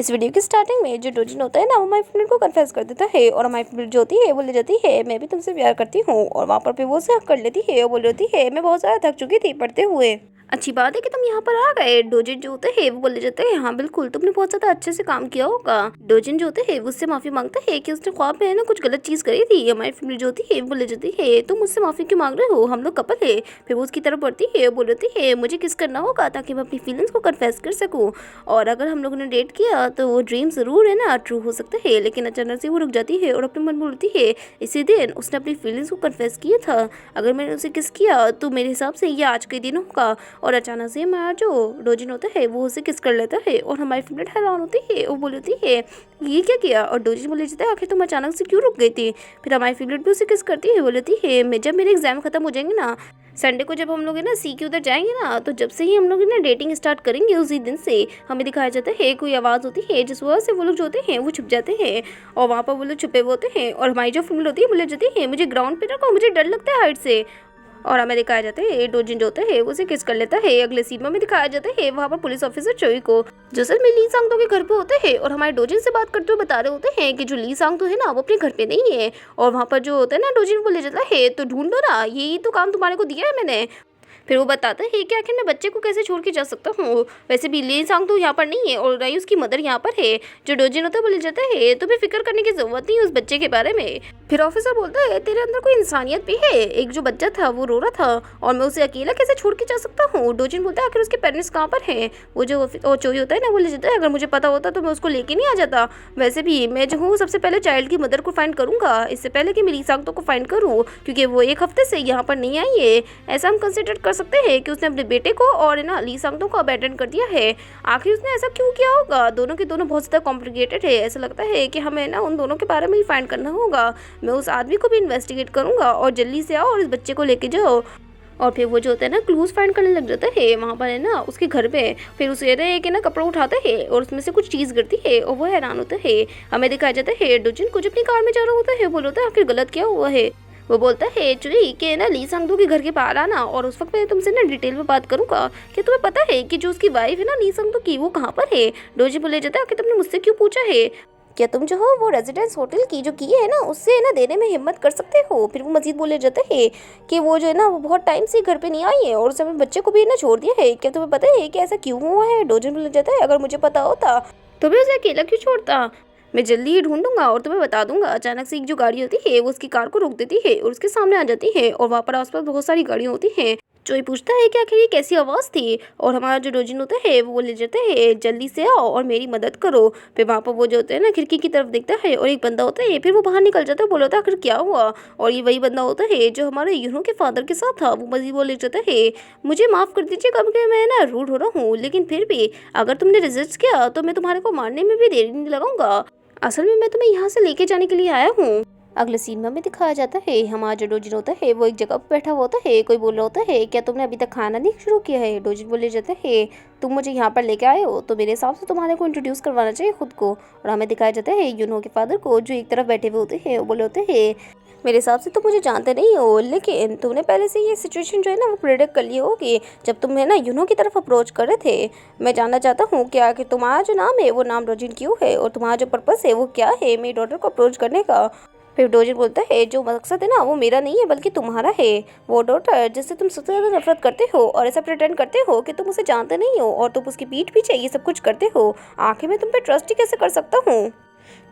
इस वीडियो की स्टार्टिंग में जो डोजिन होता है ना, वो हमारी फ्रेंड को कन्फेस कर देता है और हमारी फ्रेंड जो होती है वो ले जाती है मैं भी तुमसे प्यार करती हूँ, और वहाँ पर वो उसे हक कर लेती है और बोल रही है मैं बहुत ज़्यादा थक चुकी थी पढ़ते हुए। अच्छी बात है कि तुम यहाँ पर आ गए। डोजिन जो होते हैं वो बोले जाते हैं हाँ बिल्कुल, तुमने बहुत ज़्यादा अच्छे से काम किया होगा। डोजिन जो होते हैं उससे माफ़ी मांगता है कि उसने ख्वाब में है ना कुछ गलत चीज़ करी थी। हमारी फैमिली जो होती है वो बोले जाती है तुम मुझसे माफ़ी क्यों मांग रहे हो, हम लोग कपल है। फिर वो उसकी तरफ बढ़ती है, बोल रही है मुझे किस करना होगा ताकि मैं अपनी फीलिंग्स को कन्फेस कर सकूँ, और अगर हम लोगों ने डेट किया तो वो ड्रीम ज़रूर है ना ट्रू हो सकता है। लेकिन अचानक से वो रुक जाती है और अपने मन बोलती है इसी दिन उसने अपनी फीलिंग्स को कन्फेस किया था, अगर मैंने उसे किस किया तो मेरे हिसाब से ये आज के दिन होगा। और अचानक से हमारा जो डोजिन होता है वो उसे किस कर लेता है और हमारी फ्रेंड हैरान होती है, वो बोलती है ये क्या किया। और डोजिन बोले जाता है आखिर तुम अचानक से क्यों रुक गई थी। फिर हमारी फेवरेट भी उसे किस करती है, बोलती है मैं जब मेरे एग्जाम खत्म हो जाएंगे ना, संडे को जब हम लोग है ना सी के उधर जाएंगे ना, तो जब से ही हम लोग है ना डेटिंग स्टार्ट करेंगे उसी दिन से हमें दिखाया जाता है कोई आवाज़ होती है जिस वजह से वो लोग जो होते हैं वो छुप जाते हैं, और वहाँ पर वो लोग छुपे हुए होते हैं। और हमारी जो फीमेल होती है बोले जाती है मुझे ग्राउंड पे रखो, मुझे डर लगता है हाइट से। और हमें दिखाया जाता है डोजिन जो होता है उसे किस कर लेता है। अगले सीन में दिखाया जाता है वहाँ पर पुलिस ऑफिसर चोई को जो सर में ली सांगतो के घर पे होते हैं, और हमारे डोजिन से बात करते हुए बता रहे होते हैं कि जो ली सांगतो है ना वो अपने घर पे नहीं है। और वहाँ पर जो होता है ना डोजिन बोले जाता है तो ढूंढो ना, यही तो काम तुम्हारे को दिया है मैंने। फिर वो बताता है कि आखिर मैं बच्चे को कैसे छोड़ के जा सकता हूँ, वैसे भी ली सांग तो यहाँ पर नहीं है और रही उसकी मदर यहाँ पर है। जो डोजिन होता है बोले जाता है तुम्हें फिक्र करने की जरूरत नहीं उस बच्चे के बारे में। फिर ऑफिसर बोलता है तेरे अंदर कोई इंसानियत भी है, एक जो बच्चा था वो रो रहा था और मैं उसे अकेला कैसे छोड़ के जा सकता हूँ। डोजिन बोलता है आखिर उसके पेरेंट्स कहाँ पर हैं। वो जो चोई होता है ना बोले जाता है अगर मुझे पता होता तो मैं उसको लेके नहीं आ जाता, वैसे भी मैं जो हूँ सबसे पहले चाइल्ड की मदर को फाइंड करूंगा इससे पहले कि मैं ली सांग को फाइंड करूँ, क्योंकि वो एक हफ्ते से यहाँ पर नहीं आई है। ऐसा हम कंसिडर कर सकते हैं कि उसने अपने बेटे को और ना ली सांगतो को अबैंडन कर दिया है। आखिर उसने ऐसा क्यों किया होगा, दोनों के दोनों बहुत ज़्यादा कॉम्प्लिकेटेड है। ऐसा लगता है कि हमें ना उन दोनों के बारे में ही फाइंड करना होगा। मैं उस आदमी को भी इन्वेस्टिगेट करूंगा और जल्दी से आओ और इस बच्चे को लेके जाओ। और फिर वो जो होता है ना क्लूज फाइंड करने लग जाता है वहाँ पर है ना उसके घर पे। फिर उसे रहे कि ना कपड़ा उठाता है और उसमें से कुछ चीज़ गिरती है और वो हैरान होता है। हमें दिखाया जाता है डोजिन कुछ अपनी कार में जा रहा होता है, बोल होता है आखिर गलत क्या हुआ है। वो बोलता है चुई कि ना ली सांगतो के घर के बाहर आना और उस वक्त मैं तुमसे ना डिटेल में बात करूंगा। क्या तुम्हें पता है कि जो उसकी वाइफ है ना ली सांगतो की वो कहाँ पर है। डोजिन बोले जाता है कि तुमने मुझसे क्यों पूछा है, क्या तुम जो हो वो रेजिडेंस होटल की जो की है ना उससे ना देने में हिम्मत कर सकते हो। फिर वो मजीद बोले जाता है कि वो जो है ना वो बहुत टाइम से घर पे नहीं आई है और उसने अपने बच्चे को भी ना छोड़ दिया है, क्या तुम्हें पता है कि ऐसा क्यों हुआ है। डोजिन बोले जाता है अगर मुझे पता होता तो मैं उसे अकेला क्यों छोड़ता, मैं जल्दी ही ढूंढूंगा और तुम्हें बता दूंगा। अचानक से एक जो गाड़ी होती है वो उसकी कार को रोक देती है और उसके सामने आ जाती है, और वहाँ पर आसपास बहुत सारी गाड़ियाँ होती हैं। चोई पूछता है कि आखिर ये कैसी आवाज़ थी, और हमारा जो डोजिन होता है वो ले जाता है जल्दी से आओ और मेरी मदद करो। फिर वहाँ पर वो जो होता है ना खिड़की की तरफ देखता है और एक बंदा होता है, फिर वो बाहर निकल जाता है, बोला होता है आखिर क्या हुआ। और ये वही बंदा होता है जो हमारे यूनो के फादर के साथ था। वो मजीद बोले जाता है मुझे माफ़ कर दीजिए कभी कि मैं ना रूड हो रहा हूँ, लेकिन फिर भी अगर तुमने रेजिस्ट किया तो मैं तुम्हारे को मारने में भी देरी नहीं लगाऊंगा। असल में मैं तुम्हें यहाँ से लेके जाने के लिए आया हूँ। अगले सीन में हमें दिखाया जाता है हमारा जो डोजिन होता है वो एक जगह पर बैठा हुआ होता है। कोई बोल रहा होता है क्या तुमने अभी तक खाना नहीं शुरू किया है। डोजिन बोले जाता है तुम मुझे यहाँ पर लेके आए हो तो मेरे हिसाब से तुम्हारे को इंट्रोड्यूस करवाना चाहिए खुद को। और हमें दिखाया जाता है यूनो के फादर को जो एक तरफ बैठे हुए होते हैं। वो बोले होते हैं मेरे हिसाब से तुम मुझे जानते नहीं हो, लेकिन तुमने पहले से ये सिचुएशन जो है ना वो प्रेडिक्ट कर ली होगी जब तुम है ना यूनो की तरफ अप्रोच कर रहे थे। मैं जानना चाहता हूँ कि आखिर तुम्हारा जो नाम है वो नाम डोजिन क्यों है और तुम्हारा जो पर्पस है वो क्या है मेरी डॉटर को अप्रोच करने का। फिर डोजिन बोलता है जो मकसद है ना वो मेरा नहीं है बल्कि तुम्हारा है। वो डॉटर जिससे तुम सबसे ज़्यादा नफरत करते हो और ऐसा प्रिटेंड करते हो कि तुम उसे जानते नहीं हो और तुम उसकी पीठ पीछे ये सब कुछ करते हो, आखिर मैं तुम पे ट्रस्ट ही कैसे कर सकता हूँ।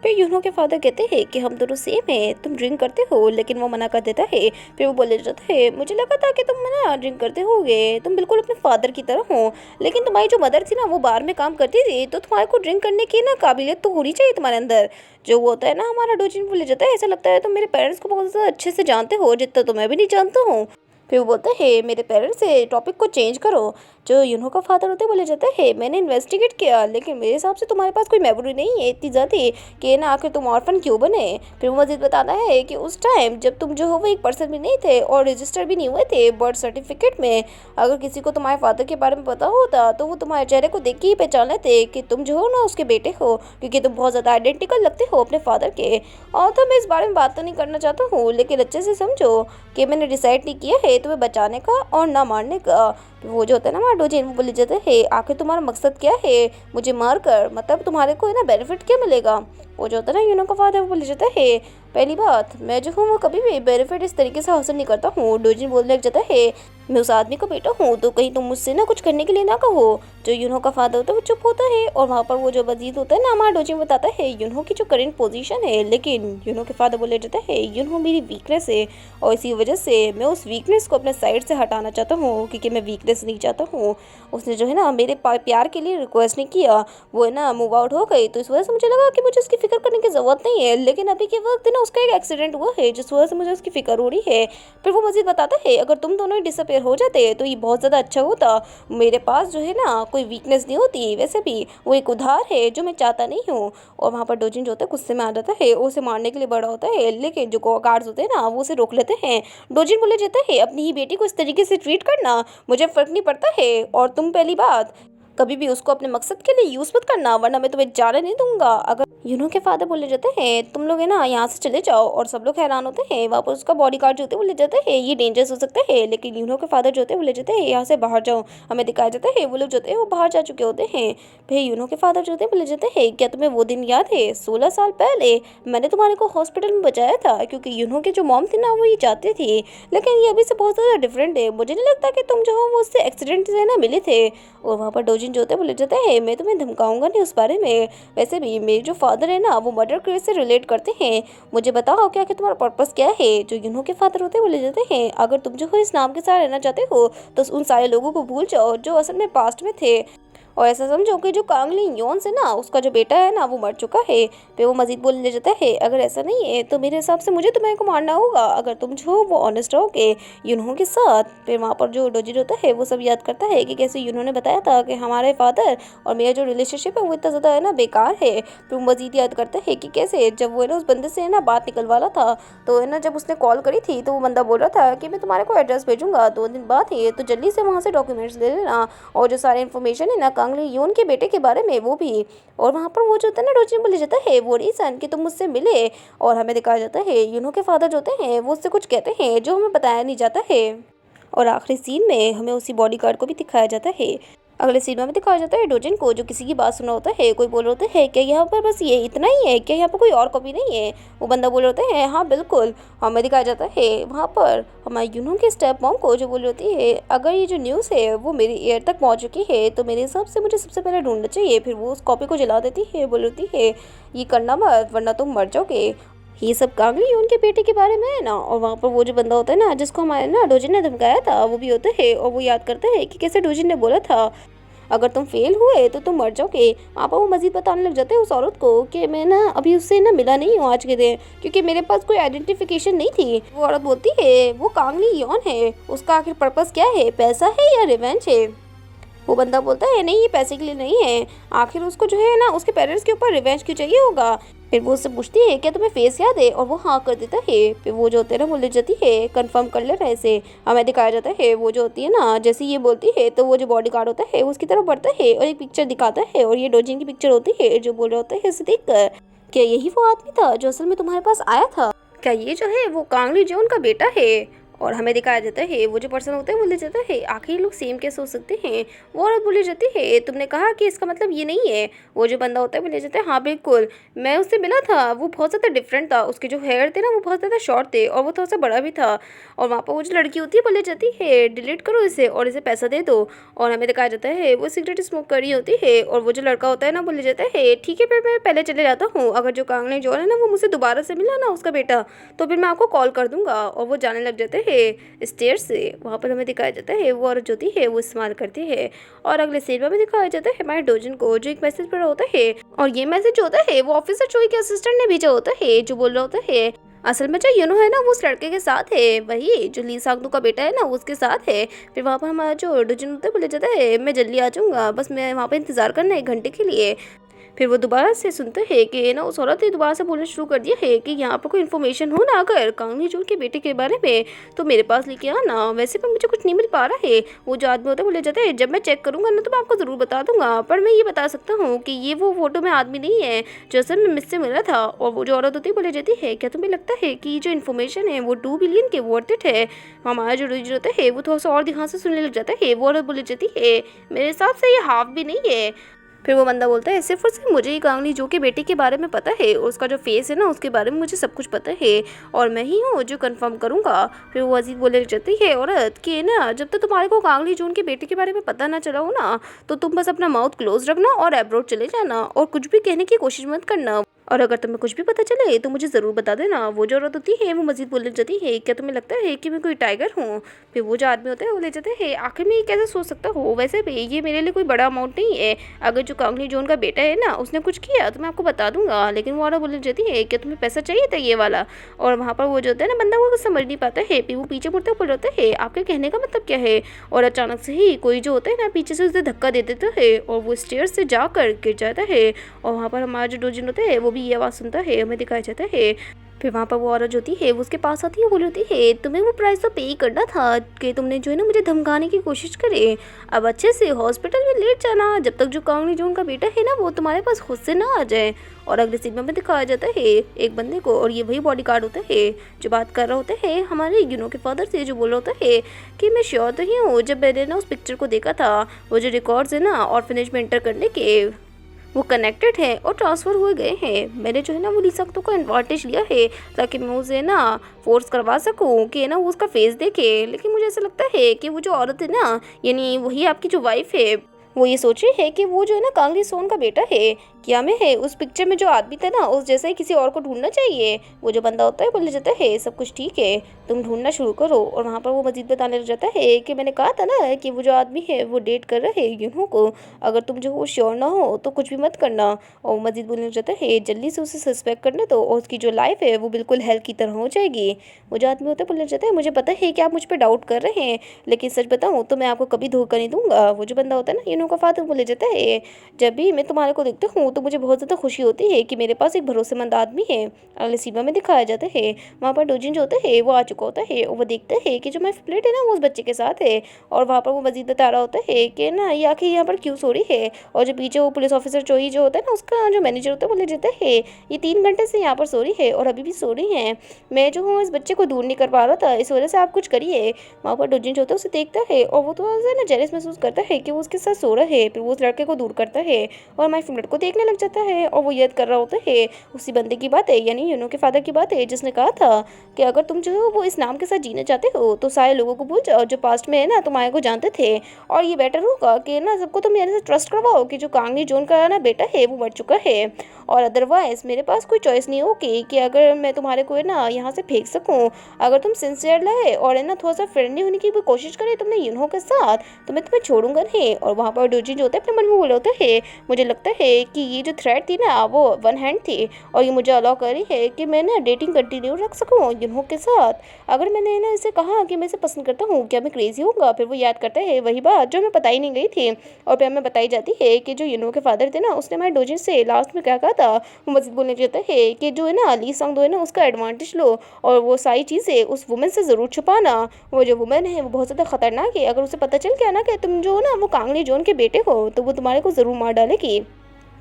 फिर यूनो के फादर कहते हैं कि हम दोनों सेम हैं, तुम ड्रिंक करते हो, लेकिन वो मना कर देता है। फिर वो बोले जाता है मुझे लगा था कि तुम ना ड्रिंक करते होगे, तुम बिल्कुल अपने फादर की तरह हो, लेकिन तुम्हारी जो मदर थी ना वो बार में काम करती थी तो तुम्हारे को ड्रिंक करने की ना काबिलियत तो होनी चाहिए तुम्हारे अंदर। जो वो होता है ना हमारा डोजिन बोले जाता है ऐसा लगता है तुम मेरे पेरेंट्स को बहुत ज़्यादा अच्छे से जानते हो जितना तो मैं भी नहीं जानता हूँ। फिर वो बोलता है मेरे पेरेंट्स से टॉपिक को चेंज करो। जो यूनो का फादर होते बोले जाता है मैंने इन्वेस्टिगेट किया लेकिन मेरे हिसाब से तुम्हारे पास कोई मेमोरी नहीं है इतनी ज़्यादा कि ना आखिर तुम ऑर्फन क्यों बने। फिर वो मजीद बताना है कि उस टाइम जब तुम जो हो वो एक पर्सन भी नहीं थे और रजिस्टर भी नहीं हुए थे बर्थ सर्टिफिकेट में, अगर किसी को तुम्हारे फादर के बारे में पता होता तो वो तुम्हारे चेहरे को देख के ही पहचान लेते कि तुम जो हो ना उसके बेटे हो, क्योंकि तुम बहुत ज़्यादा आइडेंटिकल लगते हो अपने फादर के। और तो मैं इस बारे में बात तो नहीं करना चाहता हूँ, लेकिन अच्छे से समझो कि मैंने डिसाइड नहीं किया है तुम्हें बचाने का और ना मारने का। वो जो होता है ना हमारा डोजिन, वो बोले जाता है आखिर तुम्हारा मकसद क्या है मुझे मार कर, मतलब तुम्हारे को है ना बेनिफिट क्या मिलेगा। वो जो होता है ना यूनो का फादर, वो बोले जाता है पहली बात मैं जो हूँ वो कभी भी बेनिफिट इस तरीके से हासिल नहीं करता हूँ। डोजिन बोलने लग जाता है मैं उस आदमी का बेटा हूँ, तो कहीं तुम मुझसे ना कुछ करने के लिए ना कहो। जो यूनो का फादर होता है वो चुप होता है और वहाँ पर वो जो वजीर होता है ना हमारा डोजिन बताता है यूनो की जो करंट पोजीशन है, लेकिन यूनो के फादर बोले जाता है यूनो मेरी वीकनेस है और इसी वजह से मैं उस वीकनेस को अपने साइड से हटाना चाहता हूँ, क्योंकि मैं वीकनेस नहीं चाहता हूँ। उसने जो है ना मेरे प्यार के लिए रिक्वेस्ट नहीं किया, वो है ना मूव आउट हो गई, तो इस वजह से मुझे लगा कि मुझे उसकी फिक्र करने की ज़रूरत नहीं है। लेकिन अभी के वक्त ना उसका एक एक्सीडेंट हुआ है जिस वजह से मुझे उसकी फिक्र हो रही है। फिर वो मजीद बताता है अगर तुम दोनों ही डिसअपेयर हो जाते तो ये बहुत ज़्यादा अच्छा होता। मेरे पास जो है ना कोई वीकनेस नहीं होती, वैसे भी वो एक उधार है जो मैं चाहता नहीं हूँ। और वहाँ पर डोजिन जो होता है गुस्से में आ जाता है, वो उसे मारने के लिए बड़ा होता है, लेकिन जो गार्ड्स होते हैं ना वो उसे रोक लेते हैं। डोजिन बोले जाता है अपनी ही बेटी को इस तरीके से ट्रीट करना मुझे फ़र्क नहीं पड़ता है, और तुम पहली बात कभी भी उसको अपने मकसद के लिए यूज़ मत करना, वरना मैं तुम्हें जाने नहीं दूंगा। अगर यूनो के फादर बोले जाते हैं तुम लोग है ना यहाँ से चले जाओ, और सब लोग हैरान होते हैं। वापस उसका बॉडीगार्ड जो होते हैं बोले जाते हैं ये डेंजरस हो सकता है, लेकिन यूनो के फादर जो होते हैं बोले जाते हैं यहाँ से बाहर जाओ। हमें दिखाया जाता है वो लोग जो होते हैं वो बाहर जा चुके होते हैं। फिर यूनो के फादर जो होते हैं बोले जाते हैं क्या तुम्हें वो दिन याद है 16 साल पहले मैंने तुम्हारे को हॉस्पिटल में बचाया था, क्योंकि यूनो की जो मॉम थी ना वो ये चाहती थी, लेकिन ये अभी से बहुत ज़्यादा डिफरेंट है। मुझे नहीं लगता कि तुम जो हो वो उससे एक्सीडेंट से ना मिले थे। और वहाँ पर डोजिन जो होता है बोले जाता है मैं तुम्हें धमकाऊंगा नहीं उस बारे में, वैसे भी मेरे जो फादर है ना वो मर्डर केस से रिलेट करते हैं। मुझे बताओ क्या कि तुम्हारा पर्पस क्या है। जो यूनो के फादर होते हैं बोले जाते हैं अगर तुम जो हो इस नाम के साथ रहना चाहते हो तो उन सारे लोगों को भूल जाओ जो असल में पास्ट में थे, और ऐसा समझो कि जो कांगली योन से ना उसका जो बेटा है ना वो मर चुका है। फिर वो मजीद बोलने लग जाता है अगर ऐसा नहीं है तो मेरे हिसाब से मुझे तुम्हें को मारना होगा अगर तुम जो वो ऑनेस्ट रहोगे यूनो के साथ। फिर वहाँ पर जो डोजिन होता है वो सब याद करता है कि कैसे यूनो ने बताया था कि हमारे फादर और मेरा जो रिलेशनशिप है वो इतना ज़्यादा है ना बेकार है। फिर वो मजीद याद करता है कि कैसे जब वो है ना उस बंदे से है ना बात निकलवाना था, तो है ना जब उसने कॉल करी थी तो वो बंदा बोल रहा था कि मैं तुम्हारे को एड्रेस भेजूंगा 2 दिन बाद ही, तो जल्दी से वहाँ से डॉक्यूमेंट्स ले लेना और जो सारे इन्फॉर्मेशन है ना कांगली योन के बेटे के बारे में वो भी। और वहाँ पर वो जो होता है ना डोजिन बोले जाता है वो रीज़न कि तुम मुझसे मिले, और हमें दिखाया जाता है यूनो के फादर जो होते हैं वो उससे कुछ कहते हैं जो हमें बताया नहीं जाता है। और आखिरी सीन में हमें उसी बॉडीगार्ड को भी दिखाया जाता है। अगले सीन में दिखाया जाता है डोजिन को जो किसी की बात सुना होता है। कोई बोल रहा होता है क्या यहाँ पर बस ये इतना ही है, क्या यहाँ पर कोई और कॉपी नहीं है। वो बंदा बोल रहा होता है हाँ बिल्कुल। हमें दिखाया जाता है वहाँ पर हमारे यूनो के स्टेप मॉम को जो बोल रही होती है अगर ये जो न्यूज़ है वो मेरी एयर तक पहुँच चुकी है तो मेरे हिसाब से मुझे सबसे पहले ढूंढना चाहिए। फिर वो उस कॉपी को जला देती है, बोल रही है ये करना मत वरना तुम मर जाओगे। ये सब कांगली उनके बेटे के बारे में है ना। और वहाँ पर वो जो बंदा होता है ना जिसको हमारे ना डोजिन ने धमकाया था वो भी होता है, और वो याद करता है कि कैसे डोजिन ने बोला था अगर तुम फेल हुए तो तुम मर जाओगे। वहाँ पर वो मजीद बताने लग जाते हैं उस औरत को कि मैं ना अभी उससे ना मिला नहीं हूँ आज के दिन, क्योंकि मेरे पास कोई आइडेंटिफिकेशन नहीं थी। वो औरत बोलती है वो कांगली यौन है, उसका आखिर पर्पस क्या है, पैसा है या रिवेंज है। वो बंदा बोलता है नहीं ये पैसे के लिए नहीं है, आखिर उसको जो है ना उसके पेरेंट्स के ऊपर रिवेंज क्यों चाहिए होगा। फिर वो उससे पूछती है क्या तुम्हें फेस याद है, और वो हाँ कर देता है। फिर वो जो होते हैं ना बोल जाती है कंफर्म कर ले रहे से। हमें दिखाया जाता है वो जो होती है ना जैसे ये बोलती है तो वो जो बॉडी गार्ड होता है उसकी तरफ बढ़ता है और एक पिक्चर दिखाता है, और ये डोजिन की पिक्चर होती है जो बोल रहा होता है इसे देख कर क्या यही वो आदमी था जो असल में तुम्हारे पास आया था, क्या ये जो है वो कांगली जो उनका बेटा है। और हमें दिखाया जाता है वो जो पर्सन होते हैं बोले जाता है आखिर लोग सेम कैसे हो सकते हैं। वो औरत बोली जाती है तुमने कहा कि इसका मतलब ये नहीं है। वो जो बंदा होता है बोले जाता है हाँ बिल्कुल मैं उससे मिला था, वो बहुत ज़्यादा डिफरेंट था, उसके जो हेयर थे ना वो बहुत ज़्यादा शॉर्ट थे और वो थोड़ा सा बड़ा भी था। और वहाँ पर वो जो लड़की होती है बोले जाती है डिलीट करो इसे और इसे पैसा दे दो। और हमें दिखाया जाता है वो सिगरेट स्मोक कर रही होती है, और वो जो लड़का होता है ना बोले जाता है ठीक है फिर मैं पहले चले जाता हूँ, अगर जो कांगले जो है ना वो मुझसे दोबारा से मिला ना उसका बेटा तो फिर मैं आपको कॉल कर दूंगा। और वो जाने लग जाते हैं स्टेयर से। वहाँ पर हमें दिखाया जाता है वो औरत जो होती है वो इस्तेमाल करती है। और अगले सीन में दिखाया जाता है हमारे डोजिन को जो एक मैसेज पढ़ा होता है, और ये मैसेज होता है वो ऑफिसर चोई के असिस्टेंट ने भेजा होता है जो बोल रहा होता है असल में जो यूनो है ना वो उस लड़के के साथ है, वही जो ली सांगदू का बेटा है ना उसके साथ है। फिर वहाँ पर हमारा जो डोजिन होता है बोले जाता है मैं जल्दी आ जाऊँगा, बस मैं वहाँ पर इंतज़ार करना 1 घंटे के लिए। फिर वो दोबारा से सुनते हैं कि ना उस औरत ने दोबारा से बोलना शुरू कर दिया है कि यहाँ पर कोई इन्फॉर्मेशन हो ना अगर कांगनी जून के बेटे के बारे में तो मेरे पास लेके आना, वैसे भी मुझे कुछ नहीं मिल पा रहा है। वो जो आदमी होता है बोले जाते हैं जब मैं चेक करूंगा ना तो मैं आपको ज़रूर बता दूंगा, पर मैं ये बता सकता हूँ कि ये वो फोटो में आदमी नहीं है जो असल में मुझसे मिला था। और वो जो औरत होती है बोले जाती है क्या तुम्हें लगता है कि जो इन्फॉर्मेशन है वो 2 बिलियन के वर्थ इट है। हमारा जो रीजन होता है वो थोड़ा सा और ध्यान से सुनने लग जाता है। वो औरत बोले जाती है मेरे हिसाब से ये हाफ भी नहीं है। फिर वो बंदा बोलता है सिर्फ और सिर्फ मुझे ही कांगनी जो के बेटे के बारे में पता है और उसका जो फेस है ना उसके बारे में मुझे सब कुछ पता है और मैं ही हूँ जो कंफर्म करूँगा। फिर वो अजीज बोले जाती है औरत कि ना जब तक तुम्हारे को कांगनी जून के बेटे के बारे में पता ना चला हो ना तो तुम बस अपना माउथ क्लोज रखना और अब्रॉड चले जाना और कुछ भी कहने की कोशिश मत करना, और अगर तुम्हें कुछ भी पता चले तो मुझे ज़रूर बता देना। वो जो औरत होती है वो मजीद बोलने जाती है क्या तुम्हें लगता है कि मैं कोई टाइगर हूँ। फिर वो जो आदमी होता है वो ले जाते हैं आखिर में ये कैसे सोच सकता हो, वैसे भी ये मेरे लिए कोई बड़ा अमाउंट नहीं है। अगर जो कांगनी जून का बेटा है ना उसने कुछ किया तो मैं आपको बता दूंगा। लेकिन वो औरत बोलने जाती है क्या तुम्हें पैसा चाहिए था ये वाला। और वहाँ पर वो जो होता है ना बंदा वो कुछ समझ नहीं पाता है। फिर वो पीछे मुड़ता बोल रहा है आपके कहने का मतलब क्या है। और अचानक से ही कोई जो होता है ना पीछे से उसे धक्का दे देता है और वो स्टेयर से जाकर गिर जाता है। और वहाँ पर हमारा जो डोजिन होता है वो भी ये आवाज़ सुनता है, हमें दिखाया जाता है। फिर वहाँ पर वो औरत होती है वो उसके पास आती है, बोल होती है तुम्हें वो प्राइस तो पे करना था कि तुमने जो है ना मुझे धमकाने की कोशिश करे। अब अच्छे से हॉस्पिटल में लेट जाना जब तक जो कांगनी जून का बेटा है ना वो तुम्हारे पास खुद से ना आ जाए। और अगले सीन में दिखाया जाता है एक बंदे को और ये वही बॉडीगार्ड होता है जो बात कर रहा होता है हमारे यूनो के फादर से, जो बोल रहा होता है कि मैं श्योर तो ही हूँ जब मैंने ना उस पिक्चर को देखा था वो जो रिकॉर्ड्स है ना ऑर्फनेज में एंटर करने के वो कनेक्टेड है और ट्रांसफ़र हुए गए हैं। मैंने जो है ना वो ली सकतों का एडवांटेज लिया है ताकि मैं उसे ना फोर्स करवा सकूं कि ना वो उसका फेस देखे। लेकिन मुझे ऐसा लगता है कि वो जो औरत है ना यानी वही आपकी जो वाइफ है वो ये सोच रही है कि वो जो है ना कांगली सोन का बेटा है। क्या मैं है उस पिक्चर में जो आदमी था ना उस जैसा ही किसी और को ढूंढना चाहिए। वो जो बंदा होता है बोले जाता है सब कुछ ठीक है तुम ढूंढना शुरू करो। और वहाँ पर वो मजीद बताने लग जाता है कि मैंने कहा था ना कि वो जो आदमी है वो डेट कर रहा है यूनो को, अगर तुम जो हो श्योर ना हो तो कुछ भी मत करना। और वो मजीद बोलने लग जाता है जल्दी से उसे सस्पेक्ट करने दो और उसकी जो लाइफ है वो बिल्कुल हेल की तरह हो जाएगी। वो जो आदमी होता है बोलने लग जाता है मुझे पता है कि आप मुझ पर डाउट कर रहे हैं लेकिन सच बताऊँ तो मैं आपको कभी धोखा नहीं दूंगा। वो जो बंदा होता है ना यूनो का फादर बोले जाता है जब भी मैं तुम्हारे को देखता हूँ तो मुझे बहुत ज़्यादा खुशी होती है कि मेरे पास एक भरोसेमंद आदमी है। अगले सीमा में दिखाया जाता है वहाँ पर डोजिन जो होता है वो आ चुका होता है और वो देखता है कि जो माई फ्लेट है ना वो उस बच्चे के साथ है। और वहाँ पर वो मजीद बता रहा होता है कि ना ये आखिर यहाँ पर क्यों सो रही है। और जो पीछे वो पुलिस ऑफिसर चोई जो होता है ना उसका जो मैनेजर होता है बोले जाता है ये 3 घंटे से यहाँ पर सो रही है और अभी भी सो रही है। मैं जो हूँ इस बच्चे को दूर नहीं कर पा रहा था, इस वजह से आप कुछ करिए। वहाँ पर डोजिन जो होता है उसे देखता है और वो थोड़ा सा ना जेलस महसूस करता है कि वो उसके साथ सो रहा है। फिर वो उस लड़के को दूर करता है और माई फ्रेंड को देखने लग जाता है और वो याद कर रहा होता है उसी बंदे की बात है यानी यूनो के फादर की बात है जिसने कहा था कि अगर तुम जो वो इस नाम के साथ जीना चाहते हो तो सारे लोगों को भूल जाओ जो पास्ट में है ना तुम्हारे को जानते थे और ये बेटर होगा कि ना सबको तुम मेरे से ट्रस्ट करवाओ कि जो कांगनी जून का ना बेटा है वो मर चुका है और अदरवाइज मेरे पास कोई चॉइस नहीं होगी कि अगर मैं तुम्हारे को है ना यहाँ से फेंक सकूँ। अगर तुम सिंसियर रहे और है ना थोड़ा सा फ्रेंडली होने की भी कोशिश करे तुमने यूनो के साथ तो मैं तुम्हें छोड़ूंगा नहीं। और वहाँ पर डोजी जो होता है अपने मन में बोल होता है मुझे लगता है कि ये जो थ्रेट थी ना वो वन हैंड थी और ये मुझे अलाउ कर रही है कि मैं ना डेटिंग कंटिन्यू रख सकूँ यूनो के साथ। अगर मैंने ना इसे कहा कि मैं इसे पसंद करता हूँ क्या मैं क्रेजी होऊंगा। फिर वो याद करता है वही बात जो हमें बताई नहीं गई थी और फिर हमें बताई जाती है कि जो यूनो के फादर थे ना उसने हमारे डोजिन से लास्ट में क्या कहा था। वो मजीद बोलने जाता है कि जो है ना ली सांग दो है ना उसका एडवांटेज लो और वो सारी चीज़ें उस वुमेन से ज़रूर छुपाना। वो जो वुमेन है वो बहुत ज़्यादा खतरनाक है, अगर उसे पता चल गया ना कि तुम जो ना वो कांगनी जून के बेटे हो तो वो तुम्हारे को ज़रूर मार डालेगी।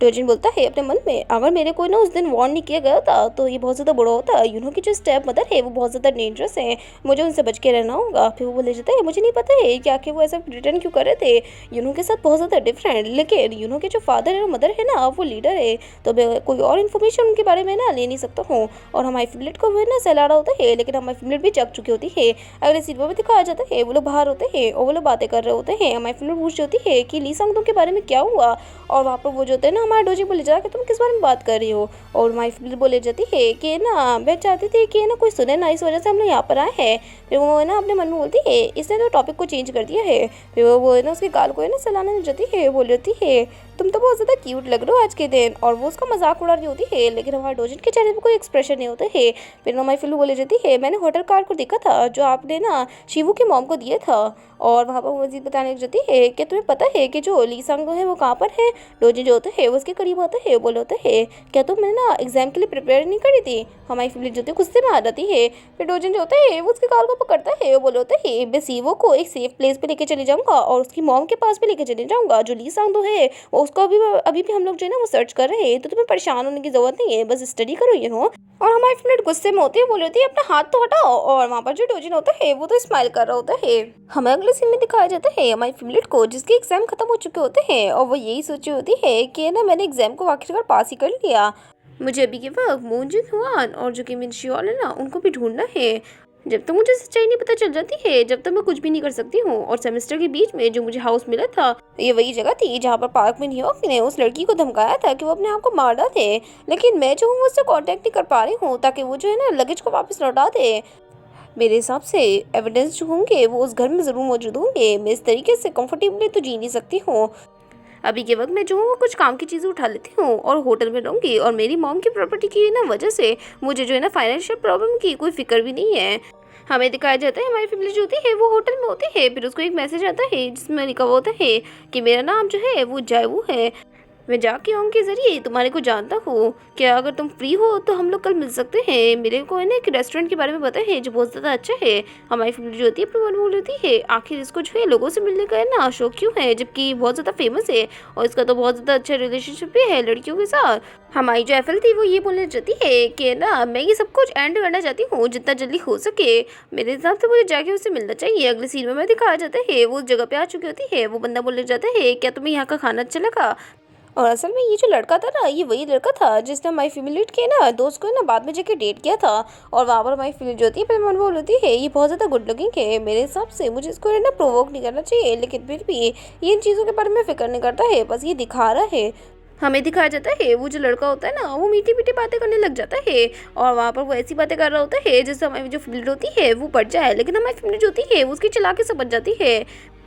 डोजिन बोलता है अपने मन में अगर मेरे को ना उस दिन वार्न नहीं किया गया था तो ये बहुत ज़्यादा बुरा होता। यूनो की जो स्टेप मदर है वो बहुत ज़्यादा डेंजरस है, मुझे उनसे बच के रहना होगा। फिर वो बोले जाता है मुझे नहीं पता है कि आखिर वो ऐसा रिटर्न क्यों कर रहे थे यूनो के साथ बहुत ज़्यादा डिफरेंट, लेकिन यूनो के जो फादर है और मदर है ना वो लीडर है तो मैं कोई और इन्फॉर्मेशन उनके बारे में ना ले नहीं सकता हूँ। और हमारी फिमलेट को वो ना सहला रहा होता है लेकिन हमारी फिमलेट भी जग चुकी होती है। अगले सीन में दिखाया जाता है वो लोग बाहर होते हैं और वो लोग बातें कर रहे होते हैं। हमारी फिमलेट पूछ होती है कि ली सांग के बारे में क्या हुआ और वहाँ पर वो जो होते हैं ना हमारा डोजी बोले जा तुम किस बारे में बात कर रही हो। और माई फिमलेट बोले जाती है कि ना मैं चाहती थी कि ना कोई सुने ना, इस वजह से हम लोग यहाँ पर आए हैं। फिर वो है ना अपने मन में बोलती है इसने तो टॉपिक को चेंज कर दिया है। फिर वो है ना उसके गाल को है ना सलाने लग जाती है, बोल रही है तुम तो बहुत ज़्यादा क्यूट लग रहे हो आज के दिन। और वो उसका मजाक उड़ा रही होती है, लेकिन हमारे डोजिन के चेहरे पे कोई एक्सप्रेशन नहीं होता है। फिर हमारी फिल्म बोली जाती है, मैंने होटल कार्ड को देखा था जो आपने ना शिवू की मॉम को दिया था। और वहाँ पर वो मजीद बताने लग जाती है कि तुम्हें पता है कि जो ली सांग है वो कहाँ पर है। डोजिन जो होता है वो उसके करीब आता है, बोले होता है क्या तुमने ना एग्जाम के लिए प्रिपेयर नहीं करी थी। हमारी फिल्म जो होती है गुस्से में आ जाती है। फिर डोजिन जो होता है वो उसके गाल को पकड़ता है, वो बोले होता है मैं शिवू को एक सेफ प्लेस पे लेके चले जाऊंगा और उसकी मॉम के पास भी लेके चले जाऊंगा। जो ली सांग है वो उसको अभी भी हम लोग जो है ना वो सर्च कर रहे हैं, तो तुम्हें परेशान होने की जरूरत नहीं है, बस स्टडी करो और हमारी फ्रेंड गुस्से में होती है, बोल होती है अपना हाथ तो हटाओ। और वहाँ पर जो डोजिन होता है वो तो स्माइल कर रहा होता है। हमें अगले सीन में दिखाया जाता है हमारी फेवरेट को जिसके एग्जाम खत्म हो चुके होते हैं और वो यही सोची होती है कि ना मैंने एग्जाम को आखिरकार पास ही कर लिया। मुझे अभी के वक्त मूंजिन हुआन और जो कि मिनशियोल है ना उनको भी ढूंढना है। जब तक मुझे सच्चाई नहीं पता चल जाती है जब तक मैं कुछ भी नहीं कर सकती हूँ। और सेमेस्टर के बीच में जो मुझे हाउस मिला था ये वही जगह थी जहाँ पर पार्क में न्यूयॉर्क ने उस लड़की को धमकाया था कि वो अपने आप को मार डाले। लेकिन मैं जो हूँ उससे कांटेक्ट नहीं कर पा रही हूँ ताकि वो जो है ना लगेज को वापस लौटा दे। मेरे हिसाब से एविडेंस जो होंगे वो उस घर में ज़रूर मौजूद होंगे। मैं इस तरीके से कंफर्टेबली तो जी नहीं सकती हूँ। अभी के वक्त मैं जो हूँ कुछ काम की चीज़ें उठा लेती हूँ और होटल में रहूँगी। और मेरी मॉम की प्रॉपर्टी की ना वजह से मुझे जो है ना फाइनेंशियल प्रॉब्लम की कोई फिक्र भी नहीं है। हमें दिखाया जाता है हमारी फैमिली जो होती है वो होटल में होती है। फिर उसको एक मैसेज आता है जिसमें लिखा हुआ होता है कि मेरा नाम जो है वो जायवू है। मैं जाके ऑन के जरिए तुम्हारे को जानता हूँ। क्या अगर तुम फ्री हो तो हम लोग कल मिल सकते हैं। मेरे को है ना एक रेस्टोरेंट के बारे में पता है जो बहुत ज़्यादा अच्छा है। हमारी फैमिली जो होती है अपनी मन बोल होती है आखिर इसको जो है लोगों से मिलने का है ना शौक क्यों है जबकि बहुत ज़्यादा फेमस है और इसका तो बहुत ज़्यादा अच्छा रिलेशनशिप भी है लड़कियों के साथ। हमारी जो एफएल थी वो ये बोलना चाहती है कि ना मैं ये सब कुछ एंड करना चाहती हूँ जितना जल्दी हो सके। मेरे हिसाब से मुझे जाके उससे मिलना चाहिए। अगले सीन में मैं दिखाया जाता है वो उस जगह पे आ चुकी होती है। वो बंदा बोलने जाता है क्या तुम्हें यहाँ का खाना अच्छा लगा। और असल में ये जो लड़का था ना ये वही लड़का था जिसने हमारी फीमेल के ना दोस्त को ना बाद में जाके डेट किया था। और वहाँ पर हमारी फीमेल जो होती है फिल्म मन बोल होती है ये बहुत ज़्यादा गुड लुकिंग है। मेरे हिसाब से मुझे इसको ना प्रोवोक नहीं करना चाहिए, लेकिन फिर भी ये इन चीज़ों के बारे में फिक्र नहीं करता है, बस ये दिखा रहा है। हमें दिखाया जाता है वो जो लड़का होता है ना वो मीठी मीठी बातें करने लग जाता है और वहाँ पर वो ऐसी बातें कर रहा होता है जिससे हमारी जो फील्ड होती है वो पड़ जाए। लेकिन हमारी फील्ड जो होती है वो उसकी चला के समझ जाती है।